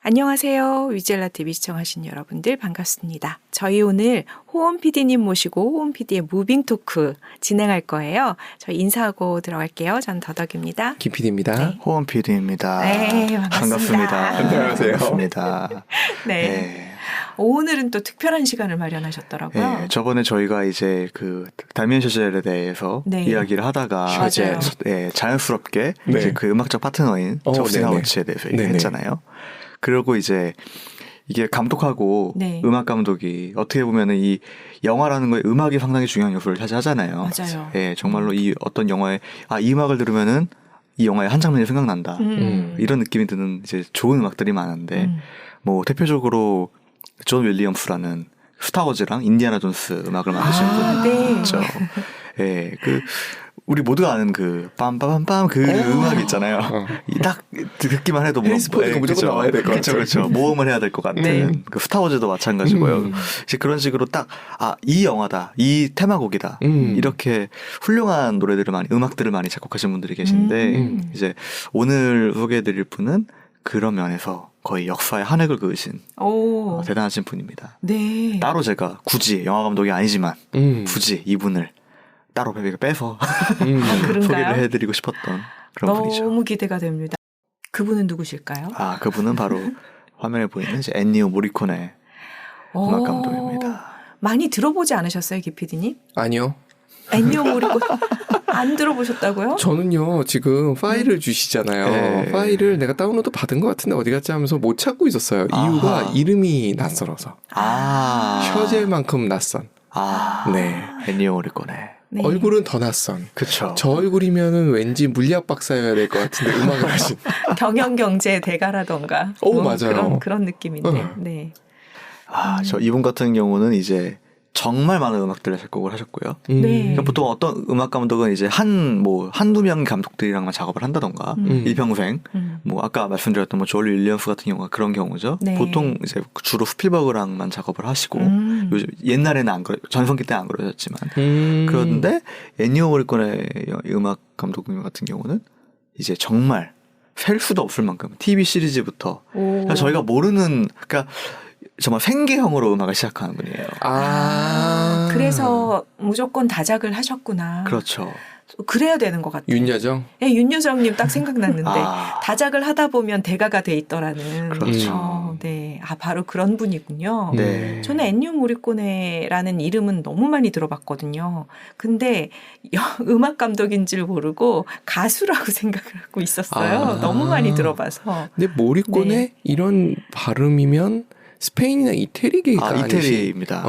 안녕하세요. 위젤라TV 시청하신 여러분들 반갑습니다. 저희 오늘 호원 PD님 모시고 호원 PD의 무빙 토크 진행할 거예요. 저희 인사하고 들어갈게요. 전 더덕입니다. 김 PD입니다. 네. 호원 PD입니다. 네, 반갑습니다. 안녕하세요. 반갑습니다. 네. 네. 오늘은 또 특별한 시간을 마련하셨더라고요. 네, 저번에 저희가 이제 그 달면 셔젤에 대해서 네. 이야기를 하다가 맞아요. 네, 자연스럽게 네. 이제 그 음악적 파트너인 저스틴 하워치에 대해서 얘기했잖아요. 그리고 이제 이게 감독하고 네. 음악 감독이 어떻게 보면은 이 영화라는 거에 음악이 상당히 중요한 요소를 차지하잖아요. 맞아요. 예, 정말로 이 어떤 영화에 이 음악을 들으면은 이 영화의 한 장면이 생각난다. 이런 느낌이 드는 이제 좋은 음악들이 많은데 뭐 대표적으로 존 윌리엄스라는 스타워즈랑 인디아나 존스 음악을 만드신 분이 네. 있죠. 예, 그 우리 모두가 아는 그 빰빠밤빰 그 음악 있잖아요. 딱 듣기만 해도 헬스포드가 무조건 나와야 될 것 같아요. 그렇죠. 모험을 해야 될 것 같은 네. 그 스타워즈도 마찬가지고요. 이제 그런 식으로 딱 이 영화다, 이 테마곡이다 이렇게 훌륭한 노래들을 많이 음악들을 많이 작곡하신 분들이 계신데 이제 오늘 소개해드릴 분은 그런 면에서 거의 역사의 한 획을 그으신 대단하신 분입니다. 네. 따로 제가 굳이 영화 감독이 아니지만 굳이 이분을 따로 빼서 소개를 해드리고 싶었던 그런 분이죠. 너무 기대가 됩니다. 그분은 누구실까요? 그분은 바로 화면에 보이는 이제 엔니오 모리코네 음악 감독입니다. 많이 들어보지 않으셨어요, 김 PD님? 아니요. 엔니오 모리코네 안 들어보셨다고요? 저는요 지금 파일을 주시잖아요. 네. 파일을 내가 다운로드 받은 것 같은데 어디 갔지 하면서 못 찾고 있었어요. 이유가 이름이 낯설어서. 셔젤만큼 낯선. 네. 엔니오 모리코네. 네. 얼굴은 더 낯선. 그쵸. 저 얼굴이면은 왠지 물리학 박사여야 될 것 같은데 음악을 하신. 경영경제 대가라던가. 맞아요. 그런 느낌인데. 네. 저 이분 같은 경우는 이제 정말 많은 음악들을 작곡을 하셨고요. 네. 그러니까 보통 어떤 음악 감독은 이제 한두 명 감독들이랑만 작업을 한다던가 일평생 뭐 아까 말씀드렸던 뭐 존 윌리엄스 같은 경우가 그런 경우죠. 네. 보통 이제 주로 스필버그랑만 작업을 하시고 요즘 옛날에는 안 그래 전성기 때 안 그러셨지만 그런데 엔니오 모리코네 음악 감독님 같은 경우는 이제 정말 셀 수도 없을 만큼 TV 시리즈부터 저희가 모르는 그러니까 정말 생계형으로 음악을 시작하는 분이에요. 그래서 무조건 다작을 하셨구나. 그렇죠. 그래야 되는 것 같아요. 윤여정? 네, 윤여정님 딱 생각났는데 다작을 하다 보면 대가가 돼 있더라는. 그렇죠. 네, 바로 그런 분이군요. 네. 저는 엔니오 모리코네라는 이름은 너무 많이 들어봤거든요. 근데 음악 감독인 줄 모르고 가수라고 생각을 하고 있었어요. 너무 많이 들어봐서. 근데 모리코네 네. 이런 발음이면 스페인이나 이태리계가 이태리입니다.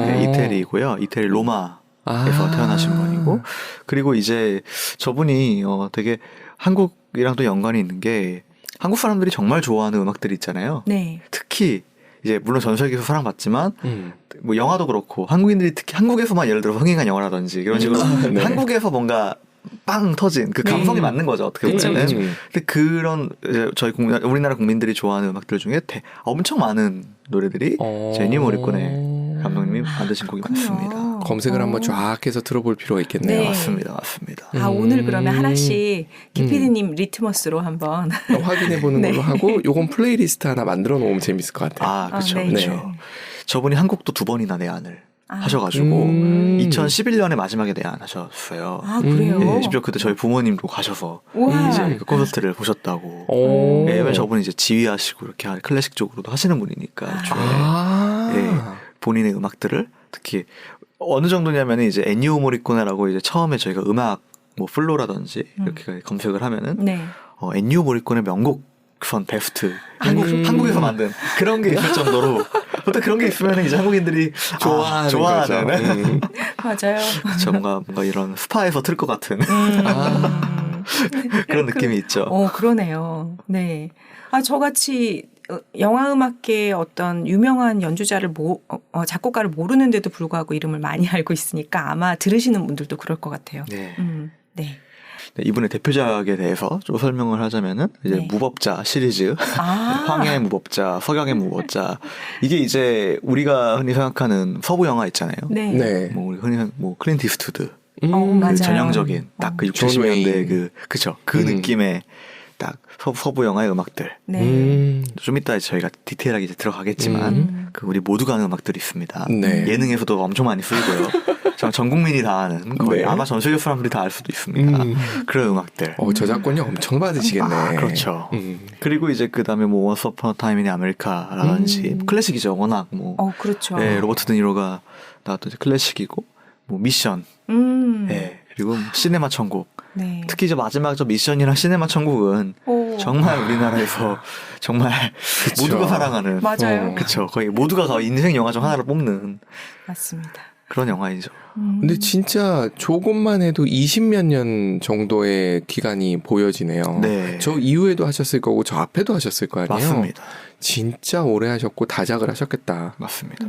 네, 이태리이고요. 이태리 로마에서 태어나신 분이고 그리고 이제 저분이 되게 한국이랑 또 연관이 있는 게 한국 사람들이 정말 좋아하는 음악들이 있잖아요. 네. 특히 이제 물론 전 세계에서 사랑받지만 뭐 영화도 그렇고 한국인들이 특히 한국에서만 예를 들어 흥행한 영화라든지 이런 식으로 네. 한국에서 뭔가 빵 터진 그 감성이 맞는 거죠. 어떻게 보면은. 근데 그런 이제 우리나라 국민들이 좋아하는 음악들 중에 엄청 많은 노래들이 제니 모리코네 감독님이 만드신 곡이 많습니다. 검색을 한번 쫙 해서 들어볼 필요가 있겠네요. 네. 맞습니다. 오늘 그러면 하나씩 김PD님 리트머스로 한번 확인해보는 네. 걸로 하고 요건 플레이리스트 하나 만들어 놓으면 재밌을 것 같아요. 그렇죠. 네. 그렇죠. 저분이 한국도 2번이나 내한을 하셔가지고 2011년에 마지막에 내한하셨어요. 그래요? 네, 심지어 그때 저희 부모님도 가셔서 우와. 이제 그 콘서트를 보셨다고. 네, 왜냐면 저분이 이제 지휘하시고 이렇게 클래식 쪽으로도 하시는 분이니까 본인의 음악들을 특히 어느 정도냐면 이제 엔니오 모리코네라고 이제 처음에 저희가 음악 뭐 플로라든지 이렇게 검색을 하면은 엔니오 모리코네 명곡 선 베스트 한국에서 만든 그런 게 있을 정도로 보통 그런 게 있으면 이제 한국인들이 좋아하는 맞아요. 그렇죠. 뭔가 이런 스파에서 틀 것 같은 그런 느낌이 있죠. 그러네요. 네. 저같이 영화음악계의 어떤 유명한 연주자를 작곡가를 모르는데도 불구하고 이름을 많이 알고 있으니까 아마 들으시는 분들도 그럴 것 같아요. 네. 네. 네, 이분의 대표작에 대해서 좀 설명을 하자면은 이제 네. 무법자 시리즈, 황해의 무법자, 석양의 무법자 이게 이제 우리가 흔히 생각하는 서부 영화 있잖아요. 네. 네. 뭐 우리 흔히 뭐 클린트 이스트우드 맞아요. 그 전형적인 딱 그 60, 70년대 그쵸 그 느낌의 딱 서부 영화의 음악들. 네. 좀 이따 저희가 디테일하게 이제 들어가겠지만 그 우리 모두가 아는 음악들이 있습니다. 네. 예능에서도 엄청 많이 쓰이고요. 전 국민이 다 아는 거의 네. 아마 전 세계 사람들이 다 알 수도 있습니다. 그런 음악들. 저작권이 엄청 받으시겠네. 그렇죠. 그리고 이제 그 다음에 뭐 Once Upon a Time in America라든지 클래식이죠. 워낙 뭐 그렇죠. 네, 로버트 드니로가 나왔던 클래식이고 뭐 미션. 네, 그리고 시네마 천국. 네. 특히 저 마지막 저 미션이랑 시네마 천국은 정말 우리나라에서 정말 그쵸. 모두가 사랑하는 맞아요. 그렇죠. 거의 모두가 거의 인생 영화 중 하나를 뽑는 맞습니다. 그런 영화이죠. 근데 진짜 조금만 해도 20몇 년 정도의 기간이 보여지네요. 네. 저 이후에도 하셨을 거고 저 앞에도 하셨을 거 아니에요. 맞습니다. 진짜 오래 하셨고 다작을 하셨겠다. 맞습니다.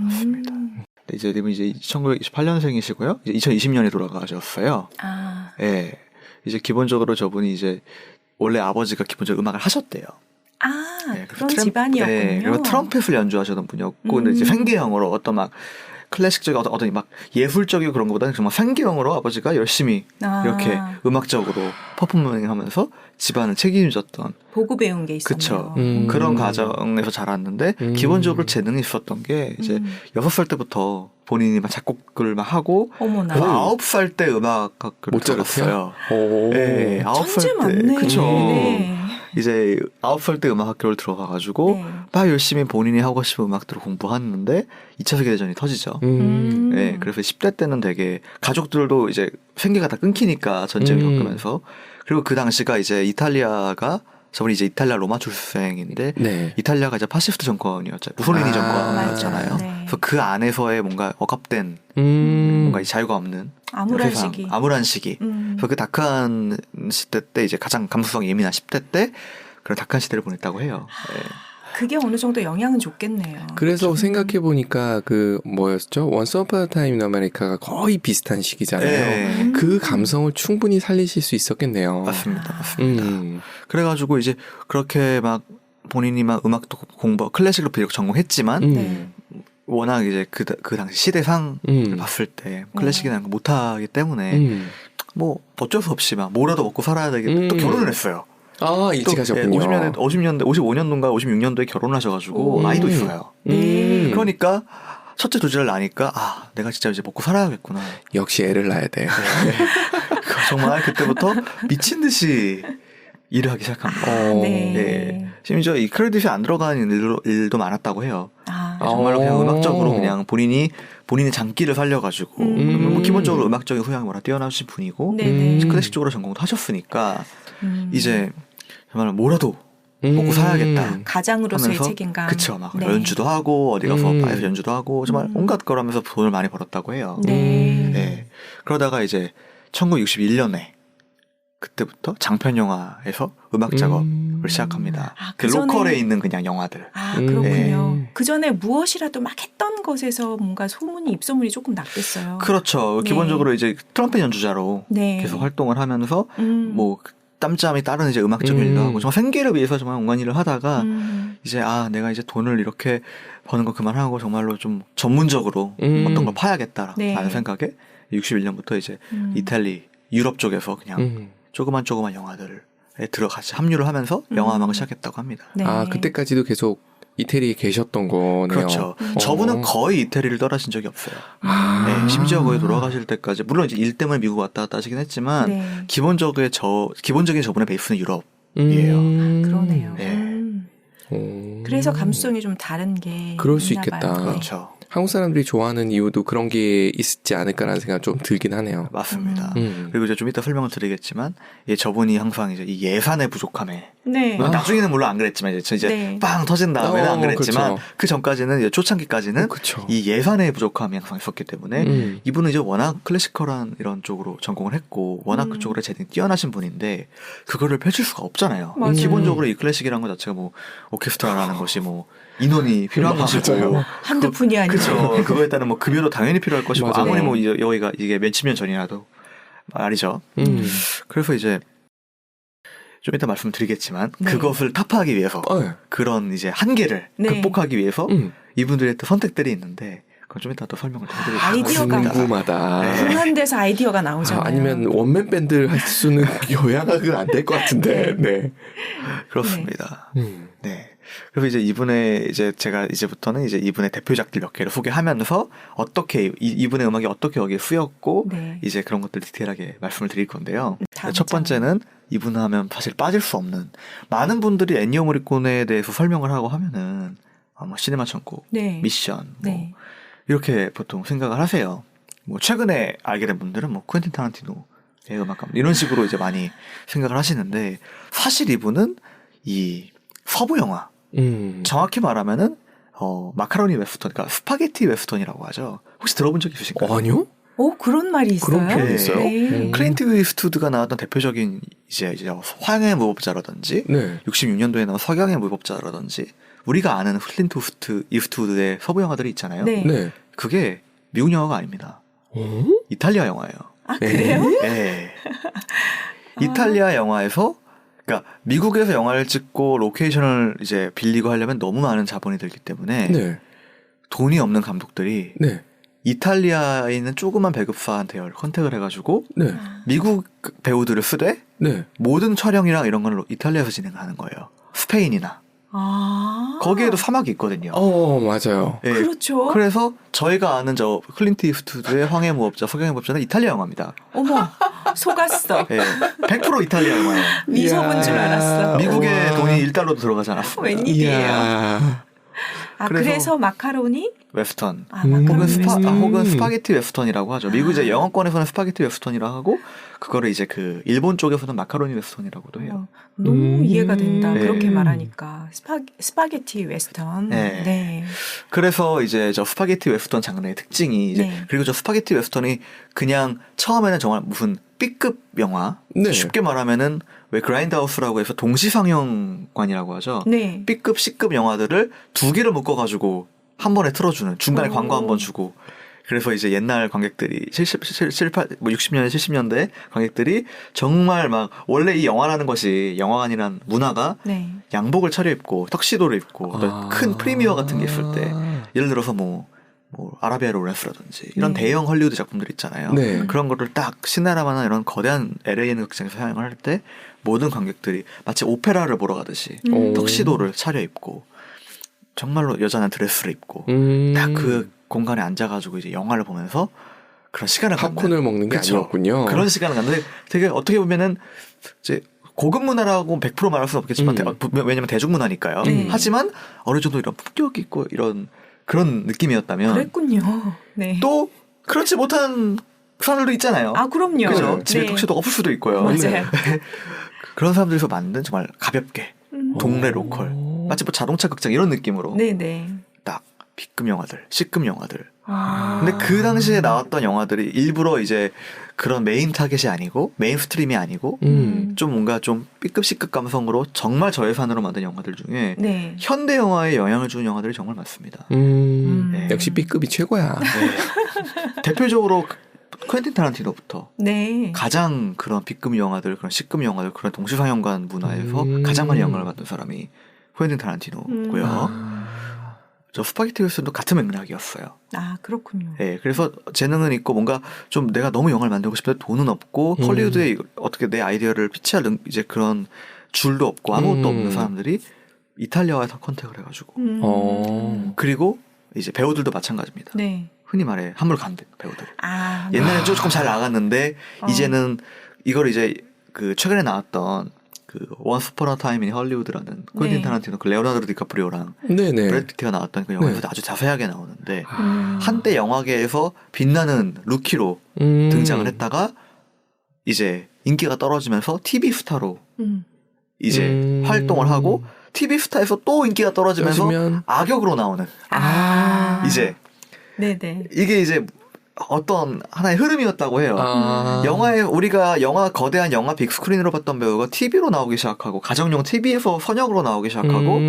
이제 님은 이제 1928년생이시고요. 이제 2020년에 돌아가셨어요. 예. 이제 기본적으로 저분이 이제 원래 아버지가 기본적으로 음악을 하셨대요. 네, 그런 집안이었군요. 네, 그리고 트럼펫을 연주하셨던 분이었고, 근데 이제 생계형으로 어떤 막 클래식적인 어떤 막 예술적이고 그런 것보다는 정말 생계형으로 아버지가 열심히 이렇게 음악적으로 퍼포먼싱하면서 집안을 책임졌던 보고 배운 게 있었네요. 그쵸. 그런 가정에서 자랐는데 기본적으로 재능이 있었던 게 이제 6살 때부터 본인이 막 작곡을 막 하고 어머나. 9살 때 음악학교를 들어갔어요. 네, 9살 때. 맞네. 그쵸. 네. 이제 9살 때 음악학교를 들어가가지고 네. 막 열심히 본인이 하고 싶은 음악들을 공부하는데 2차 세계대전이 터지죠. 네, 그래서 10대 때는 되게 가족들도 이제 생계가 다 끊기니까 전쟁을 겪으면서 그리고 그 당시가 이제 이탈리아가 저번에 이제 이탈리아 로마 출생인데 네. 이탈리아가 이제 파시스트 정권이었잖아요. 무솔리니 정권이었잖아요. 네. 그래서 그 안에서의 뭔가 억압된 뭔가 자유가 없는 암울한 세상, 시기. 암울한 시기. 그래서 그 다크한 시대 때 이제 가장 감수성이 예민한 10대 때 그런 다크한 시대를 보냈다고 해요. 네. 그게 어느 정도 영향은 줬겠네요. 그래서 생각해 보니까 그 뭐였죠? Once Upon a Time in America가 거의 비슷한 시기잖아요. 네. 그 감성을 충분히 살리실 수 있었겠네요. 맞습니다. 맞습니다. 그래가지고 이제 그렇게 막 본인이 막 음악도 공부, 클래식을 비록 전공했지만 네. 워낙 이제 그 당시 시대상을 봤을 때 클래식이나 거 못하기 때문에 뭐 어쩔 수 없이 막 뭐라도 먹고 살아야 되겠다. 또 결혼을 했어요. 일찍 하셨군요. 50년도인가 56년도에 결혼을 하셔가지고 아이도 있어요. 그러니까 첫째 둘째를 낳으니까 내가 진짜 이제 먹고 살아야겠구나. 역시 애를 낳아야 돼. 정말 그때부터 미친 듯이 일을 하기 시작합니다. 네. 네. 심지어 이 크레딧이 안 들어가는 일도 많았다고 해요. 정말로 그냥 음악적으로 그냥 본인의 장기를 살려가지고 뭐 기본적으로 음악적인 소양이 워낙 뛰어나신 분이고 클래식 쪽으로 전공도 하셨으니까 이제 정말 뭐라도 먹고 살아야겠다. 가장으로서의 하면서, 책임감. 그쵸. 막 네. 연주도 하고 어디 가서 바에서 연주도 하고 정말 온갖 거라면서 돈을 많이 벌었다고 해요. 네. 그러다가 이제 1961년에 그때부터 장편 영화에서 음악 작업을 시작합니다. 그 로컬에 있는 그냥 영화들. 그렇군요. 그 전에 무엇이라도 막 했던 것에서 뭔가 입소문이 조금 났겠어요. 그렇죠. 네. 기본적으로 이제 트럼펫 연주자로 계속 활동을 하면서 뭐 짬짬이 다른 이제 음악적인 일도 하고 정말 생계를 위해서 정말 온갖 일을 하다가 이제 내가 이제 돈을 이렇게 버는 거 그만하고 정말로 좀 전문적으로 어떤 걸 파야겠다라는 생각에 61년부터 이제 유럽 쪽에서 그냥 조그만 영화들에 들어가서 합류를 하면서 영화음악을 시작했다고 합니다. 네. 그때까지도 계속 이태리에 계셨던 거네요. 그렇죠. 저분은 거의 이태리를 떠나신 적이 없어요. 네, 심지어 거의 돌아가실 때까지 물론 이제 일 때문에 미국 왔다 갔다 하시긴 했지만 기본적인 저분의 베이스는 유럽이에요. 그러네요. 네. 그래서 감수성이 좀 다른 게 그럴 수 있나 있겠다. 봐요. 그렇죠. 한국 사람들이 좋아하는 이유도 그런 게 있지 않을까라는 생각 좀 들긴 하네요. 맞습니다. 그리고 이제 좀 이따 설명을 드리겠지만, 저분이 항상 이제 이 예산의 부족함에, 나중에는 물론 안 그랬지만, 이제 빵 터진 다음에는 안 그랬지만, 그렇죠. 그 전까지는 이제 초창기까지는 그렇죠. 이 예산의 부족함이 항상 있었기 때문에, 이분은 이제 워낙 클래시컬한 이런 쪽으로 전공을 했고, 워낙 그쪽으로 재능이 뛰어나신 분인데, 그거를 펼칠 수가 없잖아요. 맞아요. 기본적으로 이 클래식이라는 것 자체가 뭐, 오케스트라라는 것이 뭐, 인원이 필요한 것이고 한두 푼이 아니죠. 그렇죠. 그거에 따른 뭐 급여도 당연히 필요할 것이고 맞아요. 아무리 뭐 여기가 이게 몇십 년 전이라도 말이죠. 그래서 이제 좀 이따 말씀드리겠지만 그것을 타파하기 위해서 그런 이제 한계를 극복하기 위해서 이분들의 또 선택들이 있는데 그건 좀 이따 또 설명을 해드리겠습니다. 아이디어가 궁금하다. 네. 궁한 데서 아이디어가 나오잖아요. 아니면 원맨 밴드 할 수는 요양학은 안 될 것 같은데. 네. 그렇습니다. 네. 그리고 이제 제가 이제부터는 이제 이분의 대표작들 몇 개를 소개하면서 어떻게 이분의 음악이 어떻게 여기에 쓰였고 네. 이제 그런 것들 디테일하게 말씀을 드릴 건데요. 다음 첫 번째는 이분 하면 사실 빠질 수 없는 많은 분들이 엔니오 모리코네에 대해서 설명을 하고 하면은 뭐 시네마 천국, 네. 미션 네. 뭐 이렇게 보통 생각을 하세요. 뭐 최근에 알게 된 분들은 뭐 퀸틴 타란티노의 음악감 이런 식으로 이제 많이 생각을 하시는데 사실 이분은 이 서부 영화 정확히 말하면은 마카로니 웨스턴, 그러니까 스파게티 웨스턴이라고 하죠. 혹시 들어본 적 있으신가요? 아니요? 그런 말이 있어요. 그런 표현이 있어요? 네. 클린트 이스트우드가 나왔던 대표적인 이제 화양의 무법자라든지 네. 66년도에 나온 석양의 무법자라든지 우리가 아는 클린트 이스트우드의 서부 영화들이 있잖아요. 네. 네. 그게 미국 영화가 아닙니다. 이탈리아 영화예요. 아, 그래요? 네. 이탈리아 영화에서 그러니까 미국에서 영화를 찍고 로케이션을 이제 빌리고 하려면 너무 많은 자본이 들기 때문에 네. 돈이 없는 감독들이 네. 이탈리아에 있는 조그만 배급사한테 컨택을 해가지고 네. 미국 배우들을 쓰되 네. 모든 촬영이랑 이런 걸 이탈리아에서 진행하는 거예요. 스페인이나 거기에도 사막이 있거든요. 맞아요. 네. 그렇죠. 그래서 저희가 아는 저 클린트 이스트우드의 황해 무법자, 석양의 무법자는 이탈리아 영화입니다. 어머, 속았어. 네. 100% 이탈리아 영화예요. 미소본 줄 알았어. 미국의 우와. 돈이 1달러도 들어가지 않았습니다. 웬일이에요? 이야. 그래서 마카로니? 웨스턴. 마카로니 혹은 웨스턴. 스파게티 웨스턴이라고 하죠. 미국 이제 영어권에서는 스파게티 웨스턴이라고 하고 그거를 이제 그 일본 쪽에서는 마카로니 웨스턴이라고도 해요. 너무 이해가 된다. 네. 그렇게 말하니까 스파게티 웨스턴. 네. 네. 그래서 이제 저 스파게티 웨스턴 장르의 특징이 이제 네. 그리고 저 스파게티 웨스턴이 그냥 처음에는 정말 무슨 B급 영화 네. 쉽게 말하면은 왜 그라인드하우스라고 해서 동시상영관이라고 하죠. 네. B급, C급 영화들을 두 개를 묶어가지고 한 번에 틀어주는 중간에 광고 한 번 주고 그래서 이제 옛날 관객들이 60년대 70년대 관객들이 정말 막 원래 이 영화라는 것이 영화관이란 문화가 네. 양복을 차려입고 턱시도를 입고 어떤 큰 프리미어 같은 게 있을 때 예를 들어서 뭐 아라비아 로렌스라든지 이런 네. 대형 헐리우드 작품들 있잖아요. 네. 그런 거를 딱 시네라마나 이런 거대한 LAN 극장에서 상영을 할 때 모든 관객들이 마치 오페라를 보러 가듯이 턱시도를 차려입고 정말로 여자는 드레스를 입고 딱 그 공간에 앉아가지고 이제 영화를 보면서 그런 시간을 팝콘을 먹는 게 그쵸. 아니었군요. 그런 시간을 갖는데 되게 어떻게 보면은 이제 고급 문화라고 100% 말할 수는 없겠지만 왜냐면 대중문화니까요. 하지만 어느 정도 이런 품격이 있고 이런 그런 느낌이었다면 그랬군요. 네. 또 그렇지 못한 사람들도 있잖아요. 그럼요. 그죠? 집에 네. 턱시도가 없을 수도 있고요. 맞아요. 그런 사람들에서 만든 정말 가볍게 동네 로컬 마치 뭐 자동차 극장 이런 느낌으로 네네. 딱 B급 영화들, C급 영화들. 아. 근데 그 당시에 나왔던 영화들이 일부러 이제 그런 메인 타겟이 아니고 메인 스트림이 아니고 좀 뭔가 좀 B급 C급 감성으로 정말 저예산으로 만든 영화들 중에 네. 현대 영화에 영향을 주는 영화들이 정말 많습니다. 네. 역시 B급이 최고야. 네. 대표적으로 퀸틴 타란티노부터 네. 가장 그런 B급 영화들, 그런 C급 영화들, 그런 동시상영관 문화에서 가장 많이 영향을 받은 사람이 퀸틴 타란티노고요. 저 스파게티 웨스턴도 같은 맥락이었어요. 그렇군요. 네, 그래서 재능은 있고 뭔가 좀 내가 너무 영화를 만들고 싶은데 돈은 없고 헐리우드에 어떻게 내 아이디어를 피치할 이제 그런 줄도 없고 아무것도 없는 사람들이 이탈리아에서 컨택을 해가지고 그리고 이제 배우들도 마찬가지입니다. 네. 흔히 말해 한물 간대 배우들. 네. 옛날에는 조금 잘 나갔는데 이제는 이걸 이제 그 최근에 나왔던 그 Once Upon a Time in Hollywood라는 퀸틴 타란티노 그 레오나르도 디카프리오랑 네네. 브래드 피트가 나왔던 그 영화에서 네. 아주 자세하게 나오는데 한때 영화계에서 빛나는 루키로 등장을 했다가 이제 인기가 떨어지면서 TV 스타로 이제 활동을 하고 TV 스타에서 또 인기가 떨어지면서 악역으로 나오는 이제 네네. 이게 이제 어떤 하나의 흐름이었다고 해요. 영화에 우리가 거대한 영화 빅스크린으로 봤던 배우가 TV로 나오기 시작하고 가정용 TV에서 선역으로 나오기 시작하고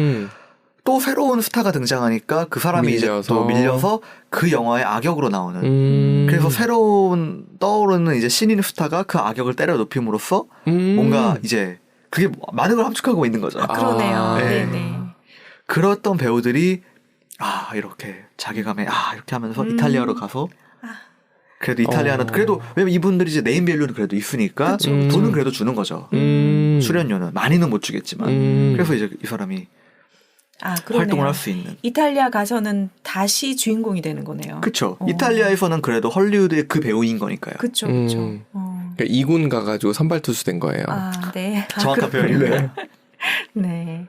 또 새로운 스타가 등장하니까 그 사람이 이제 또 밀려서 그 영화의 악역으로 나오는 그래서 새로운 떠오르는 이제 신인 스타가 그 악역을 때려 눕힘으로써 뭔가 이제 그게 많은 걸 함축하고 있는 거죠. 그러네요. 네. 네네. 그랬던 배우들이 이렇게 자괴감에 이렇게 하면서 이탈리아로 가서 그래도 이탈리아는 그래도 왜냐면 이분들이 이제 네임밸류는 그래도 있으니까 돈은 그래도 주는 거죠. 출연료는 많이는 못 주겠지만 그래서 이제 이 사람이 활동을 할 수 있는. 이탈리아 가서는 다시 주인공이 되는 거네요. 그렇죠. 이탈리아에서는 그래도 헐리우드의 그 배우인 거니까요. 그렇죠, 그렇죠. 그러니까 2군 가가지고 선발 투수 된 거예요. 네. 정확한 표현이네요. 네.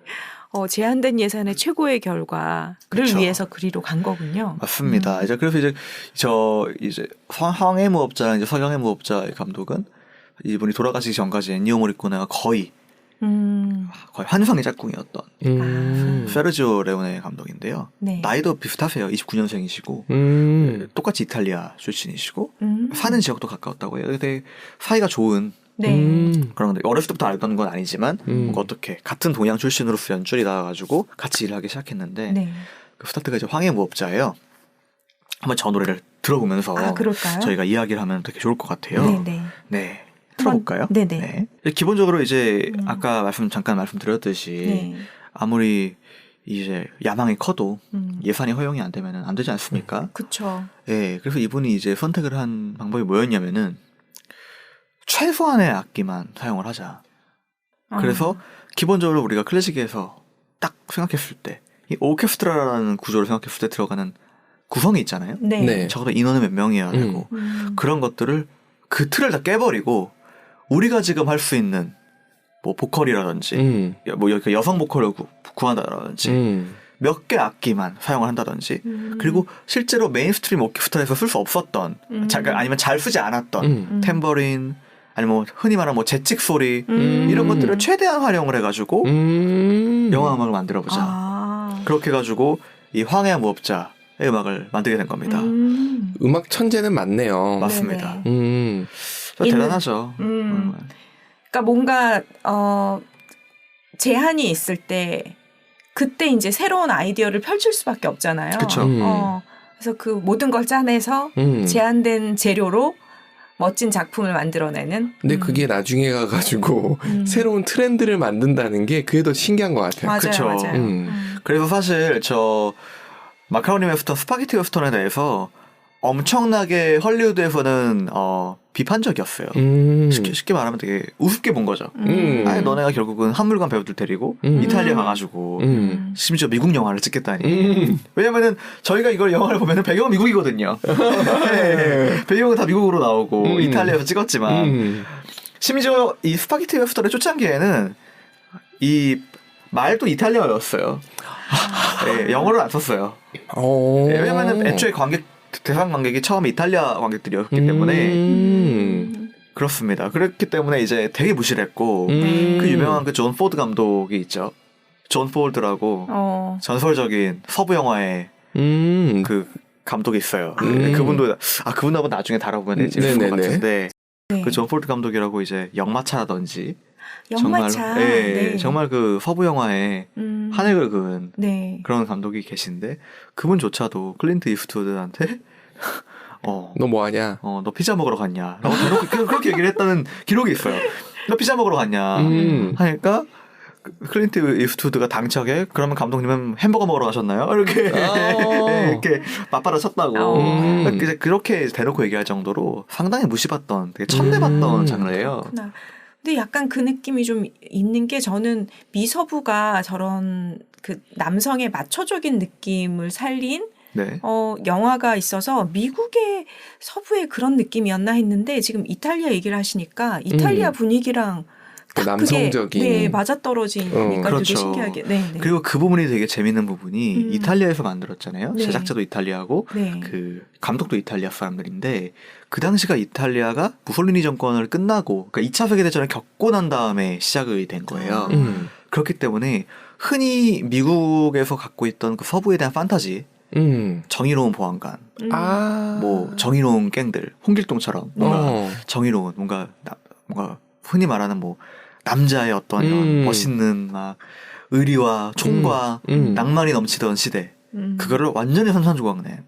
제한된 예산의 최고의 결과를 그쵸. 위해서 그리로 간 거군요. 맞습니다. 그래서 이제 황해의 무법자랑 이제 서경의 무법자의 감독은 이분이 돌아가시기 전까지 엔니오 모리코네가 거의 환상의 짝꿍이었던 세르지오 레오네 감독인데요. 네. 나이도 비슷하세요. 29년생이시고 똑같이 이탈리아 출신이시고 사는 지역도 가까웠다고 해요. 되게 사이가 좋은 그런 건데 어렸을 때부터 알던 건 아니지만 뭔가 어떻게 같은 동양 출신으로서 연줄이 닿아가지고 같이 일을 하기 시작했는데 그 스타트가 이제 황해 무법자예요. 한번 저 노래를 들어보면서 저희가 이야기를 하면 되게 좋을 것 같아요. 네. 틀어볼까요? 네네. 기본적으로 이제 아까 잠깐 말씀드렸듯이 아무리 이제 야망이 커도 예산이 허용이 안 되면 안 되지 않습니까? 그렇죠. 네, 그래서 이분이 이제 선택을 한 방법이 뭐였냐면은 최소한의 악기만 사용을 하자. 그래서 기본적으로 우리가 클래식에서 딱 생각했을 때 이 오케스트라라는 구조를 생각했을 때 들어가는 구성이 있잖아요. 네. 적어도 인원은 몇 명이어야 되고 그런 것들을 그 틀을 다 깨버리고 우리가 지금 할 수 있는 뭐 보컬이라든지 뭐 여성 보컬을 구한다든지 몇 개 악기만 사용을 한다든지 그리고 실제로 메인스트림 오케스트라에서 쓸 수 없었던 아니면 잘 쓰지 않았던 탬버린 아니면 뭐 흔히 말하는 뭐 재찍 소리 이런 것들을 최대한 활용을 해가지고 영화 음악을 만들어보자. 그렇게 해가지고 이 황해의 무법자의 음악을 만들게 된 겁니다. 음악 천재는 맞네요. 맞습니다. 대단하죠. 그러니까 뭔가 제한이 있을 때 그때 이제 새로운 아이디어를 펼칠 수밖에 없잖아요. 그렇죠. 그래서 그 모든 걸 짜내서 제한된 재료로 멋진 작품을 만들어내는. 근데 그게 나중에 가가지고 새로운 트렌드를 만든다는 게 그게 더 신기한 것 같아요. 맞아요. 그래서 사실 저 마카로니 웨스턴, 스파게티 웨스턴에 대해서 엄청나게 헐리우드에서는 비판적이었어요. 쉽게 말하면 되게 우습게 본 거죠. 아니 너네가 결국은 한물간 배우들 데리고 이탈리아 가가지고 심지어 미국 영화를 찍겠다니. 왜냐면은 저희가 이걸 영화를 보면은 배경은 미국이거든요. 네. 배경은 다 미국으로 나오고 이탈리아에서 찍었지만 심지어 이 스파게티 웨스턴의 초창기에는 이 말도 이탈리아어였어요. 네, 영어를 안 썼어요. 네, 왜냐면은 애초에 대상 관객이 처음에 이탈리아 관객들이었기 때문에 그렇습니다. 그렇기 때문에 이제 되게 무시를 했고 그 유명한 그 존 포드 감독이 있죠. 존 포드라고 전설적인 서부 영화의 그 감독이 있어요. 그분도 그분 한번 나중에 다뤄보면 되지 것 같은데 그 존 포드 감독이라고 이제 역마차라든지 역마차. 정말 그 서부 영화에 한획을 그은 그런 감독이 계신데 그분조차도 클린트 이스트우드한테 너 뭐하냐? 너 피자 먹으러 갔냐? 라고 그렇게 얘기를 했다는 기록이 있어요. 너 피자 먹으러 갔냐? 하니까 클린트 이스트우드가 당차게 그러면 감독님은 햄버거 먹으러 가셨나요? 이렇게 맞받아 쳤다고. 그렇게 대놓고 얘기할 정도로 상당히 무시받던 되게 천대받던 장르예요. 그렇구나. 근데 약간 그 느낌이 좀 있는 게 저는 미서부가 저런 그 남성의 마초적인 느낌을 살린 영화가 있어서 미국의 서부의 그런 느낌이었나 했는데 지금 이탈리아 얘기를 하시니까 이탈리아 분위기랑 딱 남성적인 맞아떨어지니까 그렇죠. 되게 신기하게. 그리고 그 부분이 되게 재밌는 부분이 이탈리아에서 만들었잖아요. 제작자도 이탈리아고 그 감독도 이탈리아 사람들인데 그 당시가 이탈리아가 무솔리니 정권을 끝나고 그러니까 2차 세계대전을 겪고 난 다음에 시작이 된 거예요. 그렇기 때문에 흔히 미국에서 갖고 있던 그 서부에 대한 판타지 정의로운 보안관 뭐 정의로운 갱들 홍길동처럼 뭔가 정의로운 뭔가 흔히 말하는 뭐 남자의 어떤 이런 멋있는 막 의리와 총과 낭만이 넘치던 시대 그거를 완전히 선선조각낸